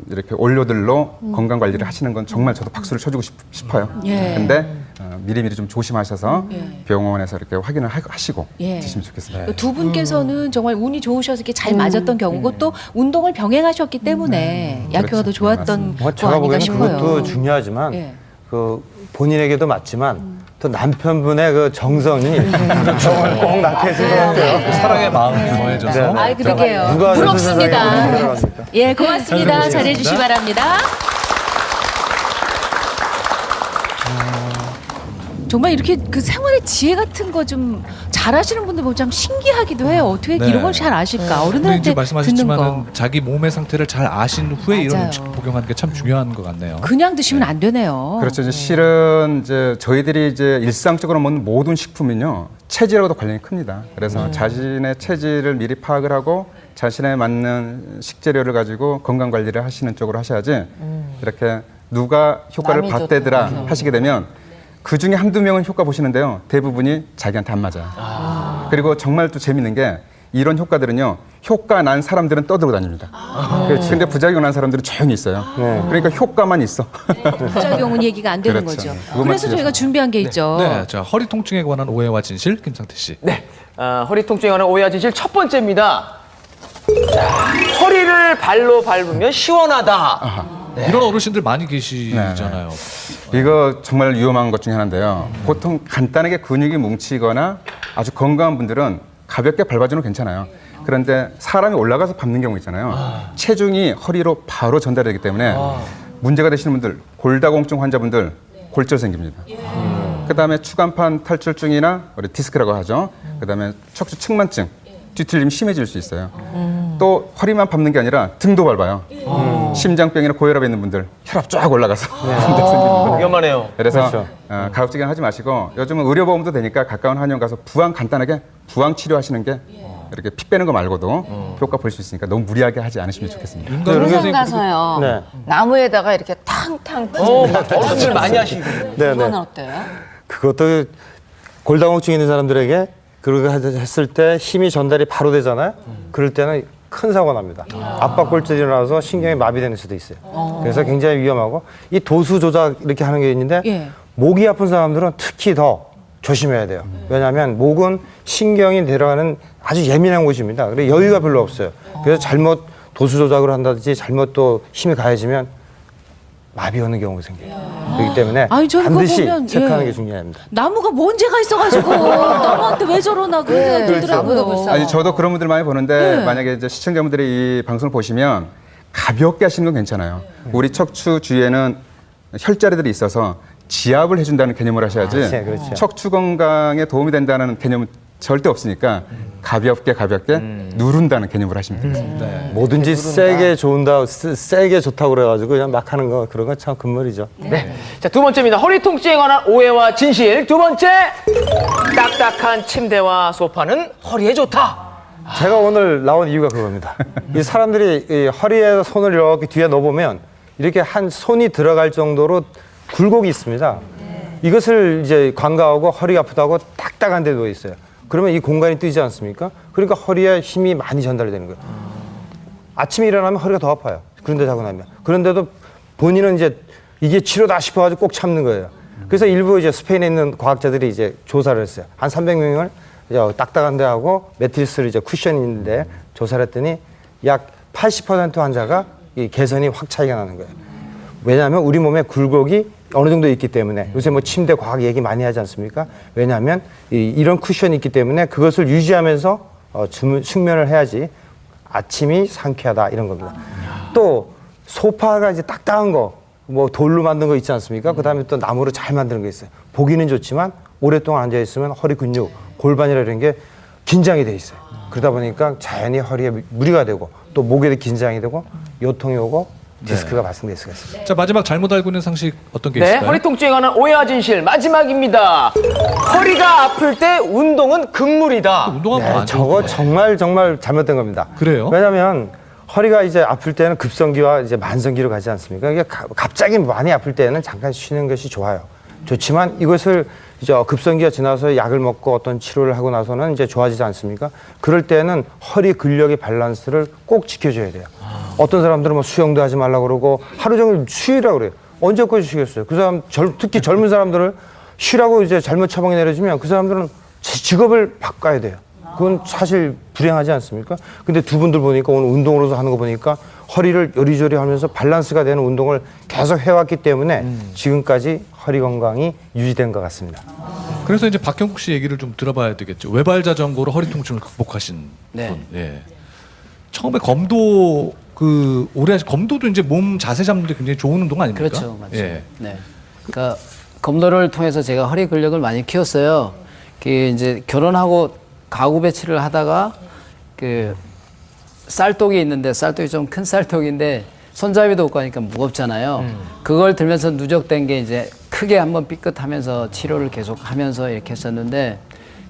이렇게 원료들로 건강 관리를 하시는 건 정말 저도 박수를 쳐주고 싶어요. 근데 미리미리 좀 조심하셔서 병원에서 이렇게 확인을 하시고 드시면 좋겠습니다. 두 분께서는 정말 운이 좋으셔서 이렇게 잘 맞았던 경우고 또 운동을 병행하셨기 때문에 약효가 더 좋았던 거 제가 아닌가 보기에는 싶어요. 그것도 중요하지만 예. 그 본인에게도 맞지만 또 남편분의 그 정성이 정을 꼭 낳게 해준 것 같아요. 사랑의 마음이 더해져서 아이, 그러게요. 누가 부럽습니다. 세상에 예, 고맙습니다. 잘해주시기 바랍니다. 정말 이렇게 그 생활의 지혜 같은 거 좀 잘하시는 분들 보면 참 신기하기도 해요. 어떻게 네. 이런 걸 잘 아실까? 근데 어른들한테 이제 듣는 말씀하셨지만은 거. 자기 몸의 상태를 잘 아신 후에 이런 맞아요. 음식 복용하는 게 참 중요한 것 같네요. 그냥 드시면 안 되네요. 그렇죠. 이제 실은 이제 저희들이 이제 일상적으로 먹는 모든 식품은요 체질하고도 관련이 큽니다. 그래서 자신의 체질을 미리 파악을 하고 자신에 맞는 식재료를 가지고 건강 관리를 하시는 쪽으로 하셔야지 이렇게 누가 효과를 남이 봤대더라 좋다. 하시게 되면 그 중에 한두 명은 효과 보시는데요 대부분이 자기한테 안 맞아요. 그리고 정말 또 재밌는 게 이런 효과들은요 효과 난 사람들은 떠들고 다닙니다. 근데 부작용 난 사람들은 조용히 있어요. 그러니까 효과만 있어. 부작용은 얘기가 안 되는 그렇죠. 거죠. 그것만 그래서 저희가 준비한 게 있죠. 네, 자 허리 통증에 관한 오해와 진실 김상태 씨. 네. 허리 통증에 관한 오해와 진실 첫 번째입니다. 자, 허리를 발로 밟으면 시원하다. 이런 어르신들 많이 계시잖아요. 이거 정말 위험한 것 중에 하나인데요. 보통 간단하게 근육이 뭉치거나 아주 건강한 분들은 가볍게 밟아주는 괜찮아요. 그런데 사람이 올라가서 밟는 경우 있잖아요. 체중이 허리로 바로 전달되기 때문에 문제가 되시는 분들, 골다공증 환자분들 골절 생깁니다. 그다음에 추간판 탈출증이나 우리 디스크라고 하죠. 그다음에 척추 측만증, 뒤틀림이 심해질 수 있어요. 또 허리만 밟는 게 아니라 등도 밟아요. 심장병이나 고혈압에 있는 분들 혈압 쫙 올라가서 문제 생깁니다. 위험하네요. 그래서 그렇죠. 가급적이면 하지 마시고 요즘은 의료보험도 되니까 가까운 한의원 가서 부항 간단하게 부항 치료하시는 게 이렇게 피 빼는 거 말고도 효과 볼 수 있으니까 너무 무리하게 하지 않으시면 좋겠습니다. 부산 가서요. 네. 나무에다가 이렇게 탕탕 막 어른들 많이 하시고. 그건 어때요? 그것도 골다공증 있는 사람들에게 그렇게 했을 때 힘이 전달이 바로 되잖아요. 그럴 때는 큰 사고가 납니다. 압박골절이 일어나서 신경이 마비되는 수도 있어요. 그래서 굉장히 위험하고 이 도수 조작 이렇게 하는 게 있는데 예. 목이 아픈 사람들은 특히 더 조심해야 돼요. 왜냐하면 목은 신경이 내려가는 아주 예민한 곳입니다. 그래서 여유가 별로 없어요. 그래서 잘못 도수 조작을 한다든지 잘못 또 힘이 가해지면 마비 오는 경우가 생겨요. 그렇기 때문에 아니, 저는 그거 반드시 보면, 체크하는 예. 게 중요합니다. 나무가 뭔재가 있어가지고 나무한테 왜 저러나 그런 생각이 들더라고요. 나무도 불쌍하고. 아니 저도 그런 분들 많이 보는데 네. 만약에 이제 시청자분들이 이 방송을 보시면 가볍게 하시는 건 괜찮아요. 우리 척추 주위에는 혈자리들이 있어서 지압을 해준다는 개념을 하셔야지 그렇죠. 척추 건강에 도움이 된다는 개념은 절대 없으니까 가볍게 누른다는 개념을 하시면 되겠습니다. 뭐든지 세게 세게 좋다고 그래가지고 그냥 막 하는 거 그런 건 참 금물이죠. 네. 자, 두 번째입니다. 허리 통증에 관한 오해와 진실. 두 번째, 딱딱한 침대와 소파는 허리에 좋다. 제가 오늘 나온 이유가 그겁니다. 이 사람들이 이 허리에 손을 이렇게 뒤에 넣어보면 이렇게 한 손이 들어갈 정도로 굴곡이 있습니다. 이것을 이제 관가하고 허리 아프다고 딱딱한 데 누워 있어요. 그러면 이 공간이 뜨지 않습니까? 그러니까 허리에 힘이 많이 전달이 되는 거예요. 아침에 일어나면 허리가 더 아파요. 그런데 자고 나면. 그런데도 본인은 이제 이게 치료다 싶어가지고 꼭 참는 거예요. 그래서 일부 이제 스페인에 있는 과학자들이 이제 조사를 했어요. 한 300명을 딱딱한 데 하고 매트리스를 이제 쿠션이 있는데 조사를 했더니 약 80% 환자가 이 개선이 확 차이가 나는 거예요. 왜냐하면 우리 몸에 굴곡이 어느 정도 있기 때문에 요새 뭐 침대 과학 얘기 많이 하지 않습니까? 왜냐하면 이런 쿠션이 있기 때문에 그것을 유지하면서 숙면을 해야지 아침이 상쾌하다 이런 겁니다. 또 소파가 이제 딱딱한 거, 뭐 돌로 만든 거 있지 않습니까? 그다음에 또 나무로 잘 만드는 거 있어요. 보기는 좋지만 오랫동안 앉아 있으면 허리 근육, 골반이라 이런 게 긴장이 돼 있어요. 그러다 보니까 자연히 허리에 무리가 되고 또 목에도 긴장이 되고 요통이 오고 디스크가 발생될 수가 있습니다. 자, 마지막 잘못 알고 있는 상식 어떤 게 네, 있을까요? 허리 통증에 관한 오해와 진실. 마지막입니다. 허리가 아플 때 운동은 금물이다. 운동하면 안 저거 좋은데. 정말 잘못된 겁니다. 그래요? 왜냐하면 허리가 이제 아플 때는 급성기와 이제 만성기로 가지 않습니까? 이게 갑자기 많이 아플 때는 잠깐 쉬는 것이 좋아요. 좋지만 이것을 이제 급성기가 지나서 약을 먹고 어떤 치료를 하고 나서는 이제 좋아지지 않습니까? 그럴 때는 허리 근력의 밸런스를 꼭 지켜줘야 돼요. 어떤 사람들은 뭐 수영도 하지 말라고 그러고 하루 종일 쉬라고 그래요. 언제까지 쉬겠어요? 그 사람, 특히 젊은 사람들을 쉬라고 이제 잘못 처방이 내려지면 그 사람들은 직업을 바꿔야 돼요. 그건 사실 불행하지 않습니까? 근데 두 분들 보니까 오늘 운동으로서 하는 거 보니까 허리를 요리조리 하면서 밸런스가 되는 운동을 계속 해왔기 때문에 지금까지 허리 건강이 유지된 것 같습니다. 그래서 이제 박형국 씨 얘기를 좀 들어봐야 되겠죠. 외발 자전거로 허리 통증을 극복하신 네. 분. 예. 처음에 검도도 이제 몸 자세 잡는 데 굉장히 좋은 운동 아닙니까? 그렇죠, 맞죠. 예. 네. 그러니까 검도를 통해서 제가 허리 근력을 많이 키웠어요. 그 이제 결혼하고 가구 배치를 하다가 그 쌀독이 있는데 쌀독이 좀 큰 쌀독인데 손잡이도 없고 하니까 무겁잖아요. 그걸 들면서 누적된 게 이제 크게 한번 삐끗하면서 치료를 계속 하면서 이렇게 했었는데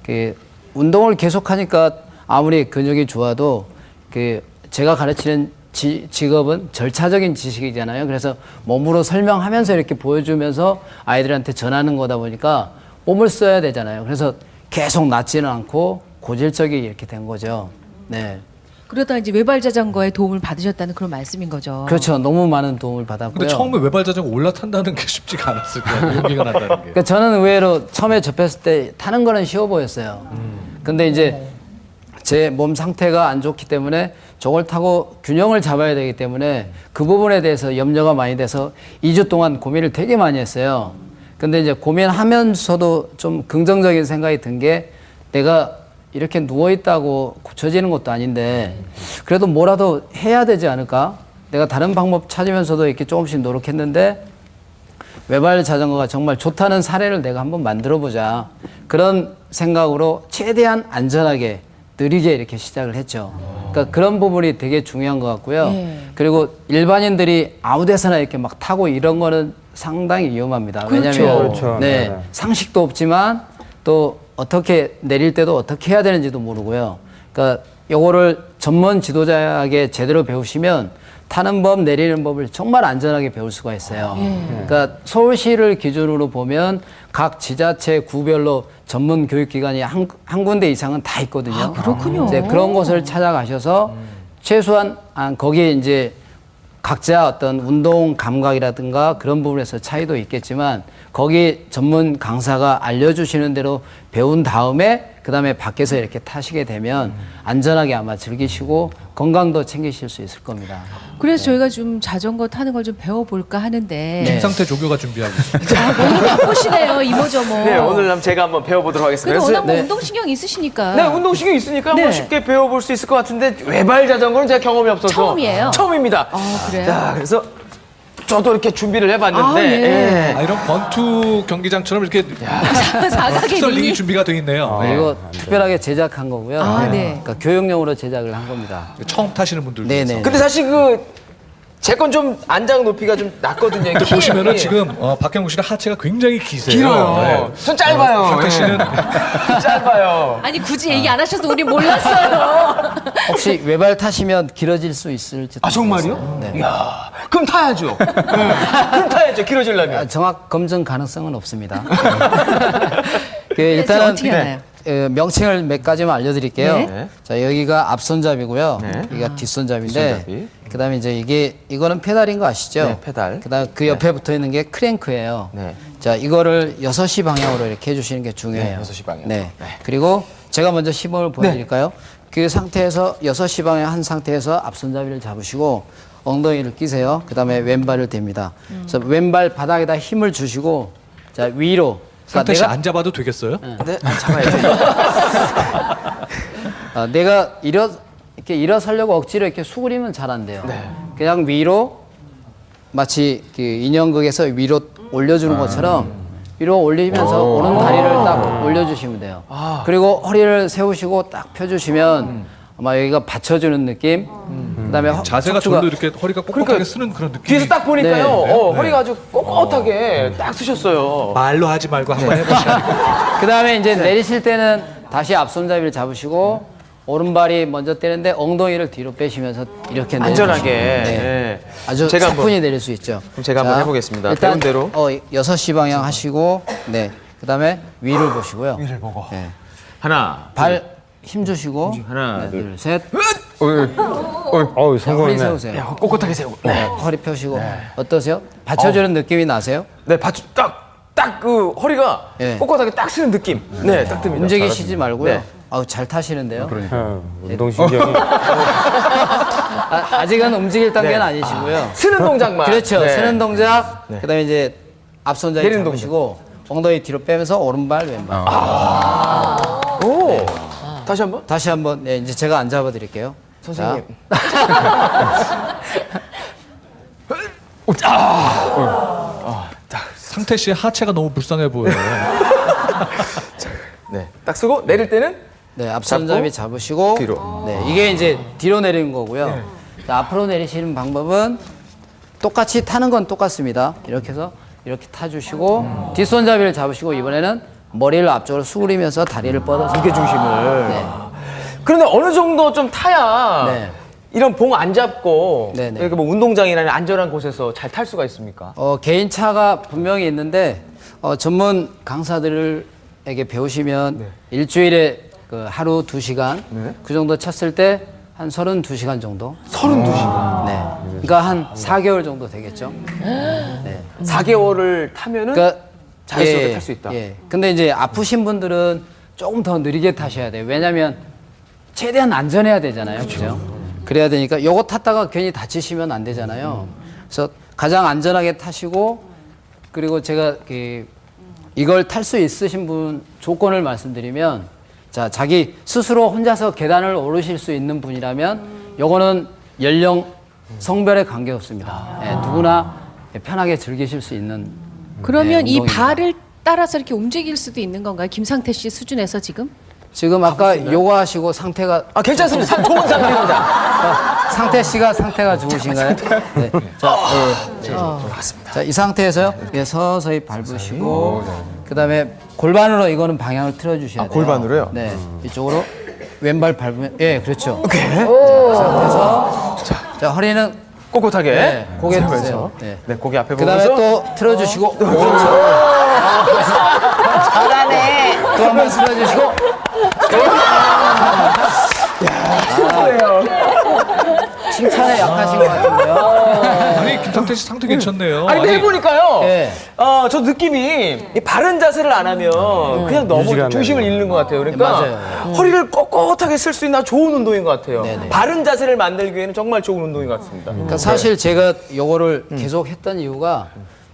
그 운동을 계속 하니까 아무리 근육이 좋아도 그 제가 가르치는 직업은 절차적인 지식이잖아요. 그래서 몸으로 설명하면서 이렇게 보여주면서 아이들한테 전하는 거다 보니까 몸을 써야 되잖아요. 그래서 계속 낫지는 않고 고질적이 이렇게 된 거죠. 네. 그러다 이제 외발 자전거의 도움을 받으셨다는 그런 말씀인 거죠. 그렇죠. 너무 많은 도움을 받았고요. 근데 처음에 외발 자전거 올라탄다는 게 쉽지가 않았을 거예요. 용기가 난다는 게. 그러니까 저는 의외로 처음에 접했을 때 타는 거는 쉬워 보였어요. 근데 이제 제 몸 상태가 안 좋기 때문에 저걸 타고 균형을 잡아야 되기 때문에 그 부분에 대해서 염려가 많이 돼서 2주 동안 고민을 되게 많이 했어요. 근데 이제 고민하면서도 좀 긍정적인 생각이 든 게 내가 이렇게 누워있다고 고쳐지는 것도 아닌데 그래도 뭐라도 해야 되지 않을까? 내가 다른 방법 찾으면서도 이렇게 조금씩 노력했는데 외발 자전거가 정말 좋다는 사례를 내가 한번 만들어보자. 그런 생각으로 최대한 안전하게 느리게 이렇게 시작을 했죠. 그러니까 그런 부분이 되게 중요한 것 같고요. 그리고 일반인들이 아무 데서나 이렇게 막 타고 이런 거는 상당히 위험합니다. 그렇죠. 왜냐하면 그렇죠. 네, 네. 상식도 없지만 또 어떻게 내릴 때도 어떻게 해야 되는지도 모르고요. 그러니까 요거를 전문 지도자에게 제대로 배우시면 타는 법, 내리는 법을 정말 안전하게 배울 수가 있어요. 그러니까 서울시를 기준으로 보면 각 지자체 구별로 전문 교육기관이 한 군데 이상은 다 있거든요. 아, 그렇군요. 이제 그런 곳을 찾아가셔서 최소한 거기에 이제 각자 어떤 운동 감각이라든가 그런 부분에서 차이도 있겠지만 거기 전문 강사가 알려주시는 대로 배운 다음에 그다음에 밖에서 이렇게 타시게 되면 안전하게 아마 즐기시고 건강도 챙기실 수 있을 겁니다. 그래서 저희가 좀 자전거 타는 걸 좀 배워볼까 하는데 김상태 조교가 준비하고 있습니다. 자, 너무 바쁘시네요 이모저모. 네, 오늘 제가 한번 배워보도록 하겠습니다. 그래도 워낙 뭐 네. 운동신경 있으시니까. 네, 운동신경 있으니까 네. 뭐 쉽게 배워볼 수 있을 것 같은데 외발 자전거는 제가 경험이 없어서 처음이에요? 처음입니다. 아, 그래요? 자, 그래서 저도 이렇게 준비를 해봤는데 아, 예. 아, 이런 권투 경기장처럼 이렇게 사각의 픽설 링이 링이. 준비가 돼 있네요. 네. 이거 특별하게 제작한 거고요. 아, 네. 그러니까 교육용으로 제작을 한 겁니다. 처음 타시는 분들 네네. 위해서. 근데 사실 제 건 좀 안장 높이가 좀 낮거든요. 근데 보시면은 지금 박형우 씨는 하체가 굉장히 기세요. 길어요. 전 짧아요. 상태 씨는 짧아요. 아니 굳이 얘기 안 하셔서 우리 몰랐어요. 혹시 외발 타시면 길어질 수 있을지. 아 정말요? 네. 이야, 그럼 타야죠. 그럼 타야죠. 길어지려면. 아, 정확 검증 가능성은 없습니다. 그래서 일단은 어떻게 하나요? 명칭을 몇 가지만 알려드릴게요. 네. 자 여기가 앞손잡이고요. 네. 여기가 뒷손잡이인데, 뒷손잡이. 그다음에 이제 이거는 페달인 거 아시죠? 네, 페달. 그다음 그 옆에 붙어 있는 게 크랭크예요. 네. 자 이거를 6시 방향으로 이렇게 해주시는 게 중요해요. 네, 6시 방향. 네. 그리고 제가 먼저 시범을 보여드릴까요? 그 상태에서 6시 방향 한 상태에서 앞손잡이를 잡으시고 엉덩이를 끼세요. 그다음에 왼발을 댑니다. 그래서 왼발 바닥에다 힘을 주시고 자 위로. 상태 씨 안 잡아도 되겠어요? 네, 잡아야죠. 내가 이렇게 일어서려고 억지로 이렇게 수그리면 잘 안 돼요. 그냥 위로 마치 그 인형극에서 위로 올려주는 것처럼 위로 올리면서 오른 다리를 딱 올려주시면 돼요. 그리고 허리를 세우시고 딱 펴주시면 아마 여기가 받쳐주는 느낌. 그다음에 자세가 척추가 절로 이렇게 허리가 꼿꼿하게 쓰는 그런 느낌이. 뒤에서 딱 보니까요. 네. 허리가 아주 꼿꼿하게 딱 쓰셨어요. 말로 하지 말고 한번 해보시죠. 그다음에 이제 내리실 때는 다시 앞손잡이를 잡으시고 오른발이 먼저 떼는데 엉덩이를 뒤로 빼시면서 이렇게 안전하게. 내려주시면 네. 네. 아주 제가 차분히 내릴 수 있죠. 그럼 제가 한번 해보겠습니다. 일단 배운 대로. 6시 방향 하시고 네. 그다음에 위를 보시고요. 위를 보고. 네. 하나. 발 힘 주시고 하나, 네, 둘. 셋. 어우, 허리 성공했네. 세우세요. 야, 꼿꼿하게 세우고. 네. 허리 펴시고 어떠세요? 받쳐주는 느낌이 나세요? 네, 딱 그 허리가 네. 꼿꼿하게 딱 쓰는 느낌. 네, 딱 듭니다. 움직이시지 말고요. 네. 아우 잘 타시는데요. 운동신경이. 아직은 움직일 단계는 네. 아니시고요. 쓰는 동작만. 그렇죠. 네. 쓰는 동작. 네. 그다음에 이제 앞손잡이 내리는 잡으시고 엉덩이 뒤로 빼면서 오른발 왼발. 오. 다시 한번. 다시 한번 네, 이제 제가 안 잡아드릴게요. 선생님. 상태 씨 하체가 너무 불쌍해 보여요. 네. 딱 쓰고 내릴 때는 네, 앞손잡이 잡으시고 뒤로. 네, 이게 이제 뒤로 내리는 거고요. 자, 앞으로 내리시는 방법은 똑같이 타는 건 똑같습니다. 이렇게 해서 이렇게 타주시고 뒷손잡이를 잡으시고 이번에는 머리를 앞쪽으로 수그리면서 다리를 뻗어서 무게 중심을. 네. 그런데 어느 정도 좀 타야 네. 이런 봉 안 잡고 네네. 이렇게 뭐 운동장이나 안전한 곳에서 잘 탈 수가 있습니까? 개인차가 분명히 있는데 전문 강사들에게 배우시면 일주일에 그 하루 2시간 그 정도 쳤을 때 한 32시간 정도. 32시간. 네. 그러니까 한 4개월 정도 되겠죠. 네. 4개월을 타면은 그러니까 자연스럽게 탈 수 있다. 예. 근데 이제 아프신 분들은 조금 더 느리게 타셔야 돼요. 왜냐하면 최대한 안전해야 되잖아요. 그렇죠? 그래야 되니까 요거 탔다가 괜히 다치시면 안 되잖아요. 그래서 가장 안전하게 타시고 그리고 제가 이걸 탈 수 있으신 분 조건을 말씀드리면 자, 자기 스스로 혼자서 계단을 오르실 수 있는 분이라면 요거는 연령 성별에 관계없습니다. 예, 누구나 편하게 즐기실 수 있는 그러면 이 운동입니다. 발을 따라서 이렇게 움직일 수도 있는 건가요? 김상태 씨 수준에서 지금? 지금 아까 요가 하시고 상태가 괜찮습니다. 좋은 상태입니다. 상태 씨가 상태가 좋으신가요? 네. 자, 자, 이 상태에서요. 예, 서서히 밟으시고 그다음에 골반으로 이거는 방향을 틀어 주셔야 돼요. 골반으로요? 네. 이쪽으로 왼발 밟으면 예, 그렇죠. 오케이. 그래서 자, 허리는 꼿꼿하게. 네, 고개 세우면서. 드세요. 네. 네, 고개 앞에 그다음에 보면서 또 틀어 주시고 잘하네. 또 한 번 틀어 주시고 칭찬에 약하신 것 같은데요. 아니 김상태 씨 상태 괜찮네요. 아니 근데 해보니까요. 네. 저 느낌이 이 바른 자세를 안 하면 그냥 너무 유지가 안 중심을 되고. 잃는 것 같아요. 그러니까 맞아요. 허리를 꼿꼿하게 쓸 수 있는 좋은 운동인 것 같아요. 네네. 바른 자세를 만들기 위해는 정말 좋은 운동인 것 같습니다. 그러니까 사실 제가 요거를 계속 했던 이유가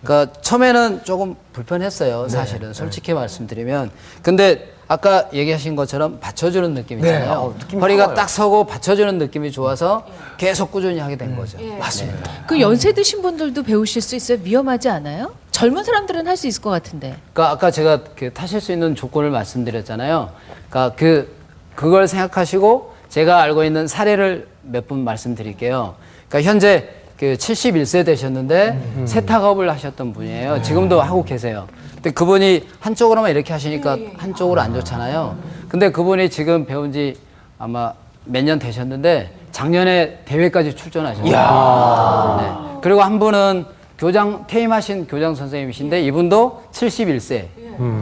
그러니까 처음에는 조금 불편했어요. 사실은 솔직히 말씀드리면. 근데 아까 얘기하신 것처럼 받쳐주는 느낌이 있잖아요. 허리가 좋아요. 딱 서고 받쳐주는 느낌이 좋아서 계속 꾸준히 하게 된 거죠. 맞습니다. 그 연세 드신 분들도 배우실 수 있어요? 위험하지 않아요? 젊은 사람들은 할 수 있을 것 같은데. 그러니까 아까 제가 그 타실 수 있는 조건을 말씀드렸잖아요. 그러니까 그걸 생각하시고 제가 알고 있는 사례를 몇 분 말씀드릴게요. 그러니까 현재 그 71세 되셨는데 세탁업을 하셨던 분이에요. 지금도 하고 계세요. 근데 그분이 한쪽으로만 이렇게 하시니까 한쪽으로 안 좋잖아요. 근데 그분이 지금 배운 지 아마 몇 년 되셨는데 작년에 대회까지 출전하셨어요. 네. 그리고 한 분은 퇴임하신 교장 선생님이신데 이분도 71세.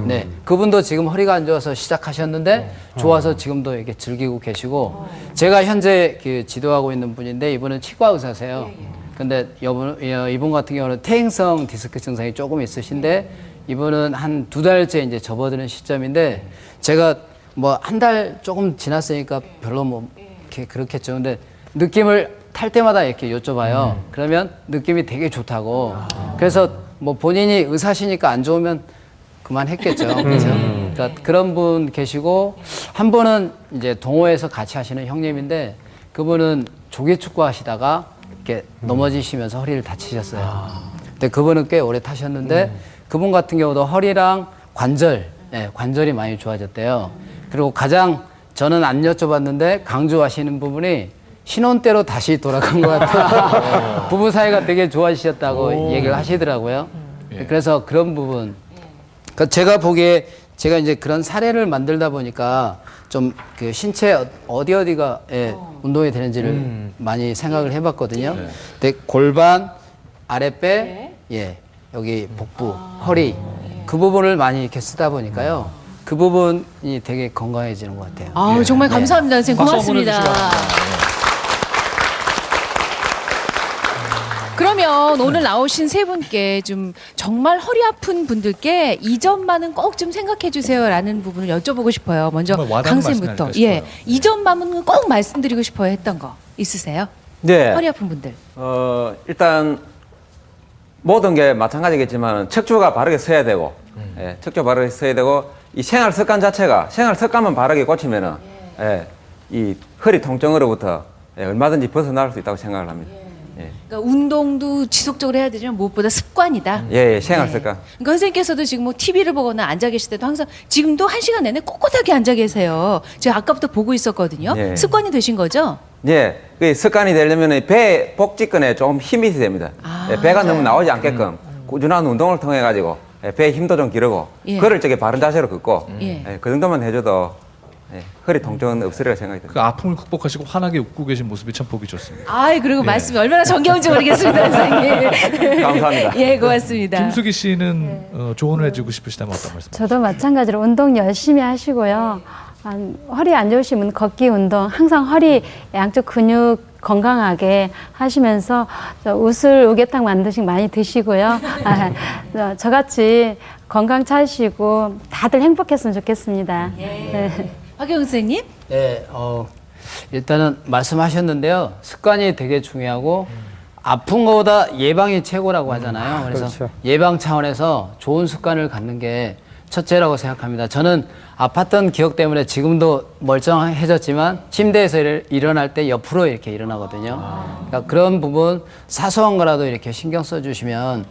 네. 그분도 지금 허리가 안 좋아서 시작하셨는데 좋아서 지금도 이렇게 즐기고 계시고 제가 현재 그 지도하고 있는 분인데 이분은 치과 의사세요. 근데 이분 같은 경우는 퇴행성 디스크 증상이 조금 있으신데 이분은 한 2달째 이제 접어드는 시점인데 제가 뭐 한 달 조금 지났으니까 별로 뭐 이렇게 그렇겠죠. 근데 느낌을 탈 때마다 이렇게 여쭤봐요. 그러면 느낌이 되게 좋다고. 그래서 뭐 본인이 의사시니까 안 좋으면 그만했겠죠. 그렇죠? 그러니까 그런 분 계시고 한 분은 이제 동호회에서 같이 하시는 형님인데 그분은 조기 축구 하시다가 이렇게 넘어지시면서 허리를 다치셨어요. 근데 그분은 꽤 오래 타셨는데 그분 같은 경우도 허리랑 관절이 많이 좋아졌대요. 그리고 가장 저는 안 여쭤봤는데 강조하시는 부분이 신혼 때로 다시 돌아간 것 같다. 부부 사이가 되게 좋아지셨다고 얘기를 하시더라고요. 그래서 그런 부분. 그러니까 제가 보기에 제가 이제 그런 사례를 만들다 보니까 좀 그 신체 어디가 운동이 되는지를 많이 생각을 해봤거든요. 근데 골반, 아랫배, 여기 복부, 허리 그 부분을 많이 이렇게 쓰다 보니까요. 그 부분이 되게 건강해지는 것 같아요. 아 정말 감사합니다, 선생님. 박수 한번 고맙습니다. 해주시기 그러면 오늘 나오신 세 분께 좀 정말 허리 아픈 분들께 이 점만은 꼭 좀 생각해 주세요라는 부분을 여쭤보고 싶어요. 먼저 정말 와닿는 강쌤부터. 말씀이 아닐까 싶어요. 이 점만은 꼭 말씀드리고 싶어요 했던 거 있으세요? 네. 허리 아픈 분들. 일단 모든 게 마찬가지겠지만 척추가 바르게 서야 되고, 척추 바르게 서야 되고 이 생활 습관 자체가 생활 습관만 바르게 고치면은 이 허리 통증으로부터 얼마든지 벗어날 수 있다고 생각을 합니다. 그러니까 운동도 지속적으로 해야 되지만 무엇보다 습관이다. 생활 습관. 그러니까 선생님께서도 지금 뭐 TV를 보거나 앉아 계실 때도 항상 지금도 1시간 내내 꼿꼿하게 앉아 계세요. 제가 아까부터 보고 있었거든요. 예. 습관이 되신 거죠? 그 습관이 되려면 배 복직근에 좀 힘이 있어야 됩니다. 배가 너무 나오지 않게끔 꾸준한 운동을 통해 가지고 배에 힘도 좀 기르고 그를 저기 바른 자세로 긋고 그 정도만 해줘도 허리 통증은 없으리라 생각이 듭니다. 그 아픔을 극복하시고 환하게 웃고 계신 모습이 참 보기 좋습니다. 아이 그리고 말씀이 얼마나 정겨운지 모르겠습니다, 선생님. 감사합니다. 예, 고맙습니다. 김수기 씨는 조언을 해주고 싶으시다면 어떤 말씀? 저도 마찬가지로 운동 열심히 하시고요. 허리 안 좋으시면 걷기 운동, 항상 허리 양쪽 근육 건강하게 하시면서 우슬 우개탕 만드시 많이 드시고요. 저같이 건강 찾으시고 다들 행복했으면 좋겠습니다. 네. 박영 선생님? 네, 일단은 말씀하셨는데요. 습관이 되게 중요하고 아픈 것보다 예방이 최고라고 하잖아요. 그래서 그렇죠. 예방 차원에서 좋은 습관을 갖는 게 첫째라고 생각합니다. 저는 아팠던 기억 때문에 지금도 멀쩡해졌지만 침대에서 일어날 때 옆으로 이렇게 일어나거든요. 그러니까 그런 부분 사소한 거라도 이렇게 신경 써주시면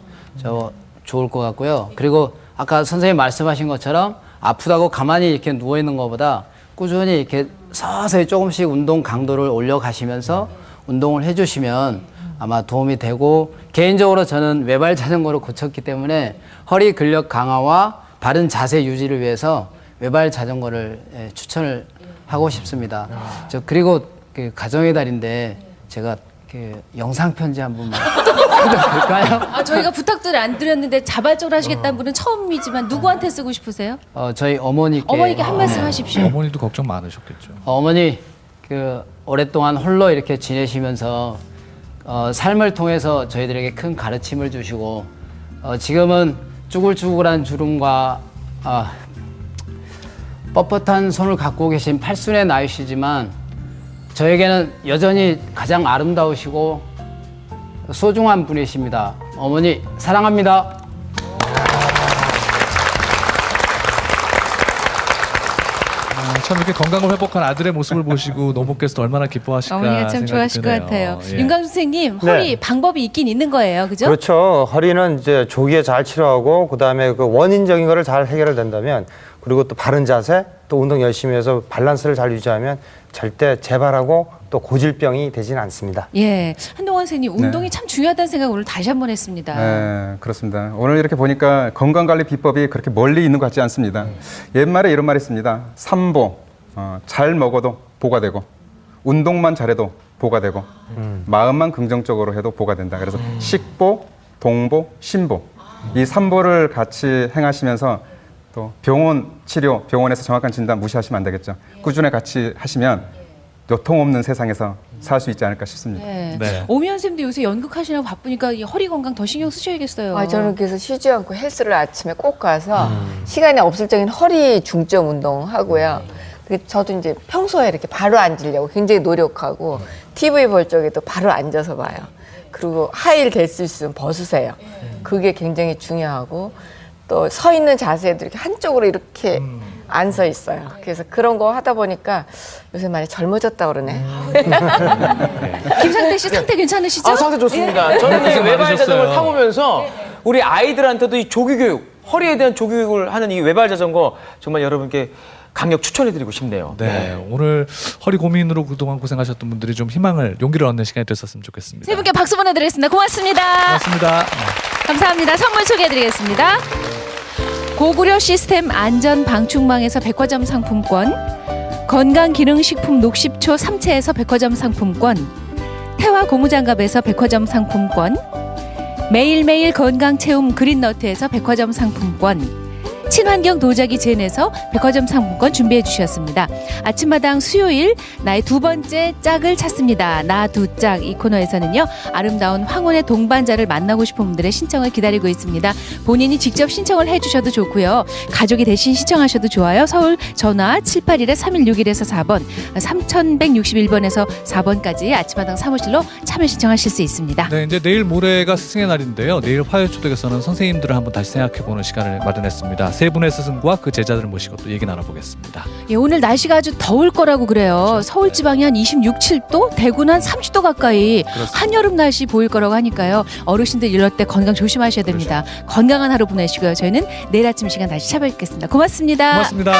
좋을 것 같고요. 그리고 아까 선생님 말씀하신 것처럼 아프다고 가만히 이렇게 누워 있는 것보다 꾸준히 이렇게 서서히 조금씩 운동 강도를 올려가시면서 운동을 해주시면 아마 도움이 되고 개인적으로 저는 외발 자전거를 고쳤기 때문에 허리 근력 강화와 바른 자세 유지를 위해서 외발 자전거를 추천을 하고 싶습니다. 그리고 그 가정의 달인데 제가 그 영상 편지 한 번만 될까요? 저희가 부탁도 안 드렸는데 자발적으로 하시겠다는 분은 처음이지만 누구한테 쓰고 싶으세요? 저희 어머니께 한 말씀 하십시오. 어머니도 걱정 많으셨겠죠. 어머니 그 오랫동안 홀로 이렇게 지내시면서 삶을 통해서 저희들에게 큰 가르침을 주시고 지금은 쭈글쭈글한 주름과 뻣뻣한 손을 갖고 계신 팔순의 나이시지만 저에게는 여전히 가장 아름다우시고 소중한 분이십니다. 어머니 사랑합니다. 참 이렇게 건강을 회복한 아들의 모습을 보시고 노모께서도 얼마나 기뻐하실까 어머니가 참 생각이 좋아하실 것 드네요. 같아요. 예. 윤강수 선생님, 네. 허리 방법이 있긴 있는 거예요, 그죠? 그렇죠. 허리는 이제 조기에 잘 치료하고 그다음에 그 원인적인 거를 잘 해결된다면 그리고 또 바른 자세 또 운동 열심히 해서 밸런스를 잘 유지하면 절대 재발하고 또 고질병이 되지는 않습니다. 예, 한동원 선생님 운동이 참 중요하다는 생각 오늘 다시 한번 했습니다. 네, 그렇습니다. 오늘 이렇게 보니까 건강관리 비법이 그렇게 멀리 있는 것 같지 않습니다. 옛말에 이런 말이 있습니다. 삼보, 잘 먹어도 보가 되고 운동만 잘해도 보가 되고 마음만 긍정적으로 해도 보가 된다. 그래서 식보, 동보, 신보 이 삼보를 같이 행하시면서 또 병원 치료, 병원에서 정확한 진단 무시하시면 안 되겠죠. 꾸준히 같이 하시면 요통 없는 세상에서 살 수 있지 않을까 싶습니다. 네. 네. 오미연 쌤도 요새 연극하시느라 바쁘니까 이 허리 건강 더 신경 쓰셔야겠어요. 저는 그래서 쉬지 않고 헬스를 아침에 꼭 가서 시간이 없을 적엔 허리 중점 운동 하고요. 저도 이제 평소에 이렇게 바로 앉으려고 굉장히 노력하고 TV 볼 적에도 바로 앉아서 봐요. 그리고 하이힐 될 수 있으면 벗으세요. 그게 굉장히 중요하고 또 서 있는 자세도 이렇게 한쪽으로 이렇게 안 서 있어요. 그래서 그런 거 하다 보니까 요새 많이 젊어졌다 그러네. 김상태 씨 상태 괜찮으시죠? 상태 좋습니다. 저는 이 고생 외발 많으셨어요. 자전거를 타보면서 우리 아이들한테도 이 조기교육, 허리에 대한 조기교육을 하는 이 외발 자전거 정말 여러분께 강력 추천해드리고 싶네요. 네, 오늘 허리 고민으로 그동안 고생하셨던 분들이 좀 희망을 용기를 얻는 시간이 됐었으면 좋겠습니다. 세 분께 박수 보내드리겠습니다. 고맙습니다. 고맙습니다. 감사합니다. 선물 소개해드리겠습니다. 고구려 시스템 안전 방충망에서 백화점 상품권, 건강기능식품 녹십초 삼채에서 백화점 상품권, 태화 고무장갑에서 백화점 상품권, 매일매일 건강체험 그린너트에서 백화점 상품권, 친환경 도자기 젠에서 백화점 상품권 준비해 주셨습니다. 아침마당 수요일 나의 두 번째 짝을 찾습니다. 나 두 짝 이 코너에서는요. 아름다운 황혼의 동반자를 만나고 싶은 분들의 신청을 기다리고 있습니다. 본인이 직접 신청을 해주셔도 좋고요. 가족이 대신 신청하셔도 좋아요. 서울 전화 781-3161에서 4번 3161번에서 4번까지 아침마당 사무실로 참여 신청하실 수 있습니다. 네, 이제 내일 모레가 스승의 날인데요. 내일 화요초대에서는 선생님들을 한번 다시 생각해보는 시간을 마련했습니다. 세 분의 스승과 그 제자들을 모시고 또 얘기 나눠보겠습니다. 예, 오늘 날씨가 아주 더울 거라고 그래요. 서울 지방이 한 26, 7도, 대구는 한 30도 가까이 한여름 날씨 보일 거라고 하니까요. 어르신들 이럴 때 건강 조심하셔야 됩니다. 건강한 하루 보내시고요. 저희는 내일 아침 시간 다시 찾아뵙겠습니다. 고맙습니다. 고맙습니다.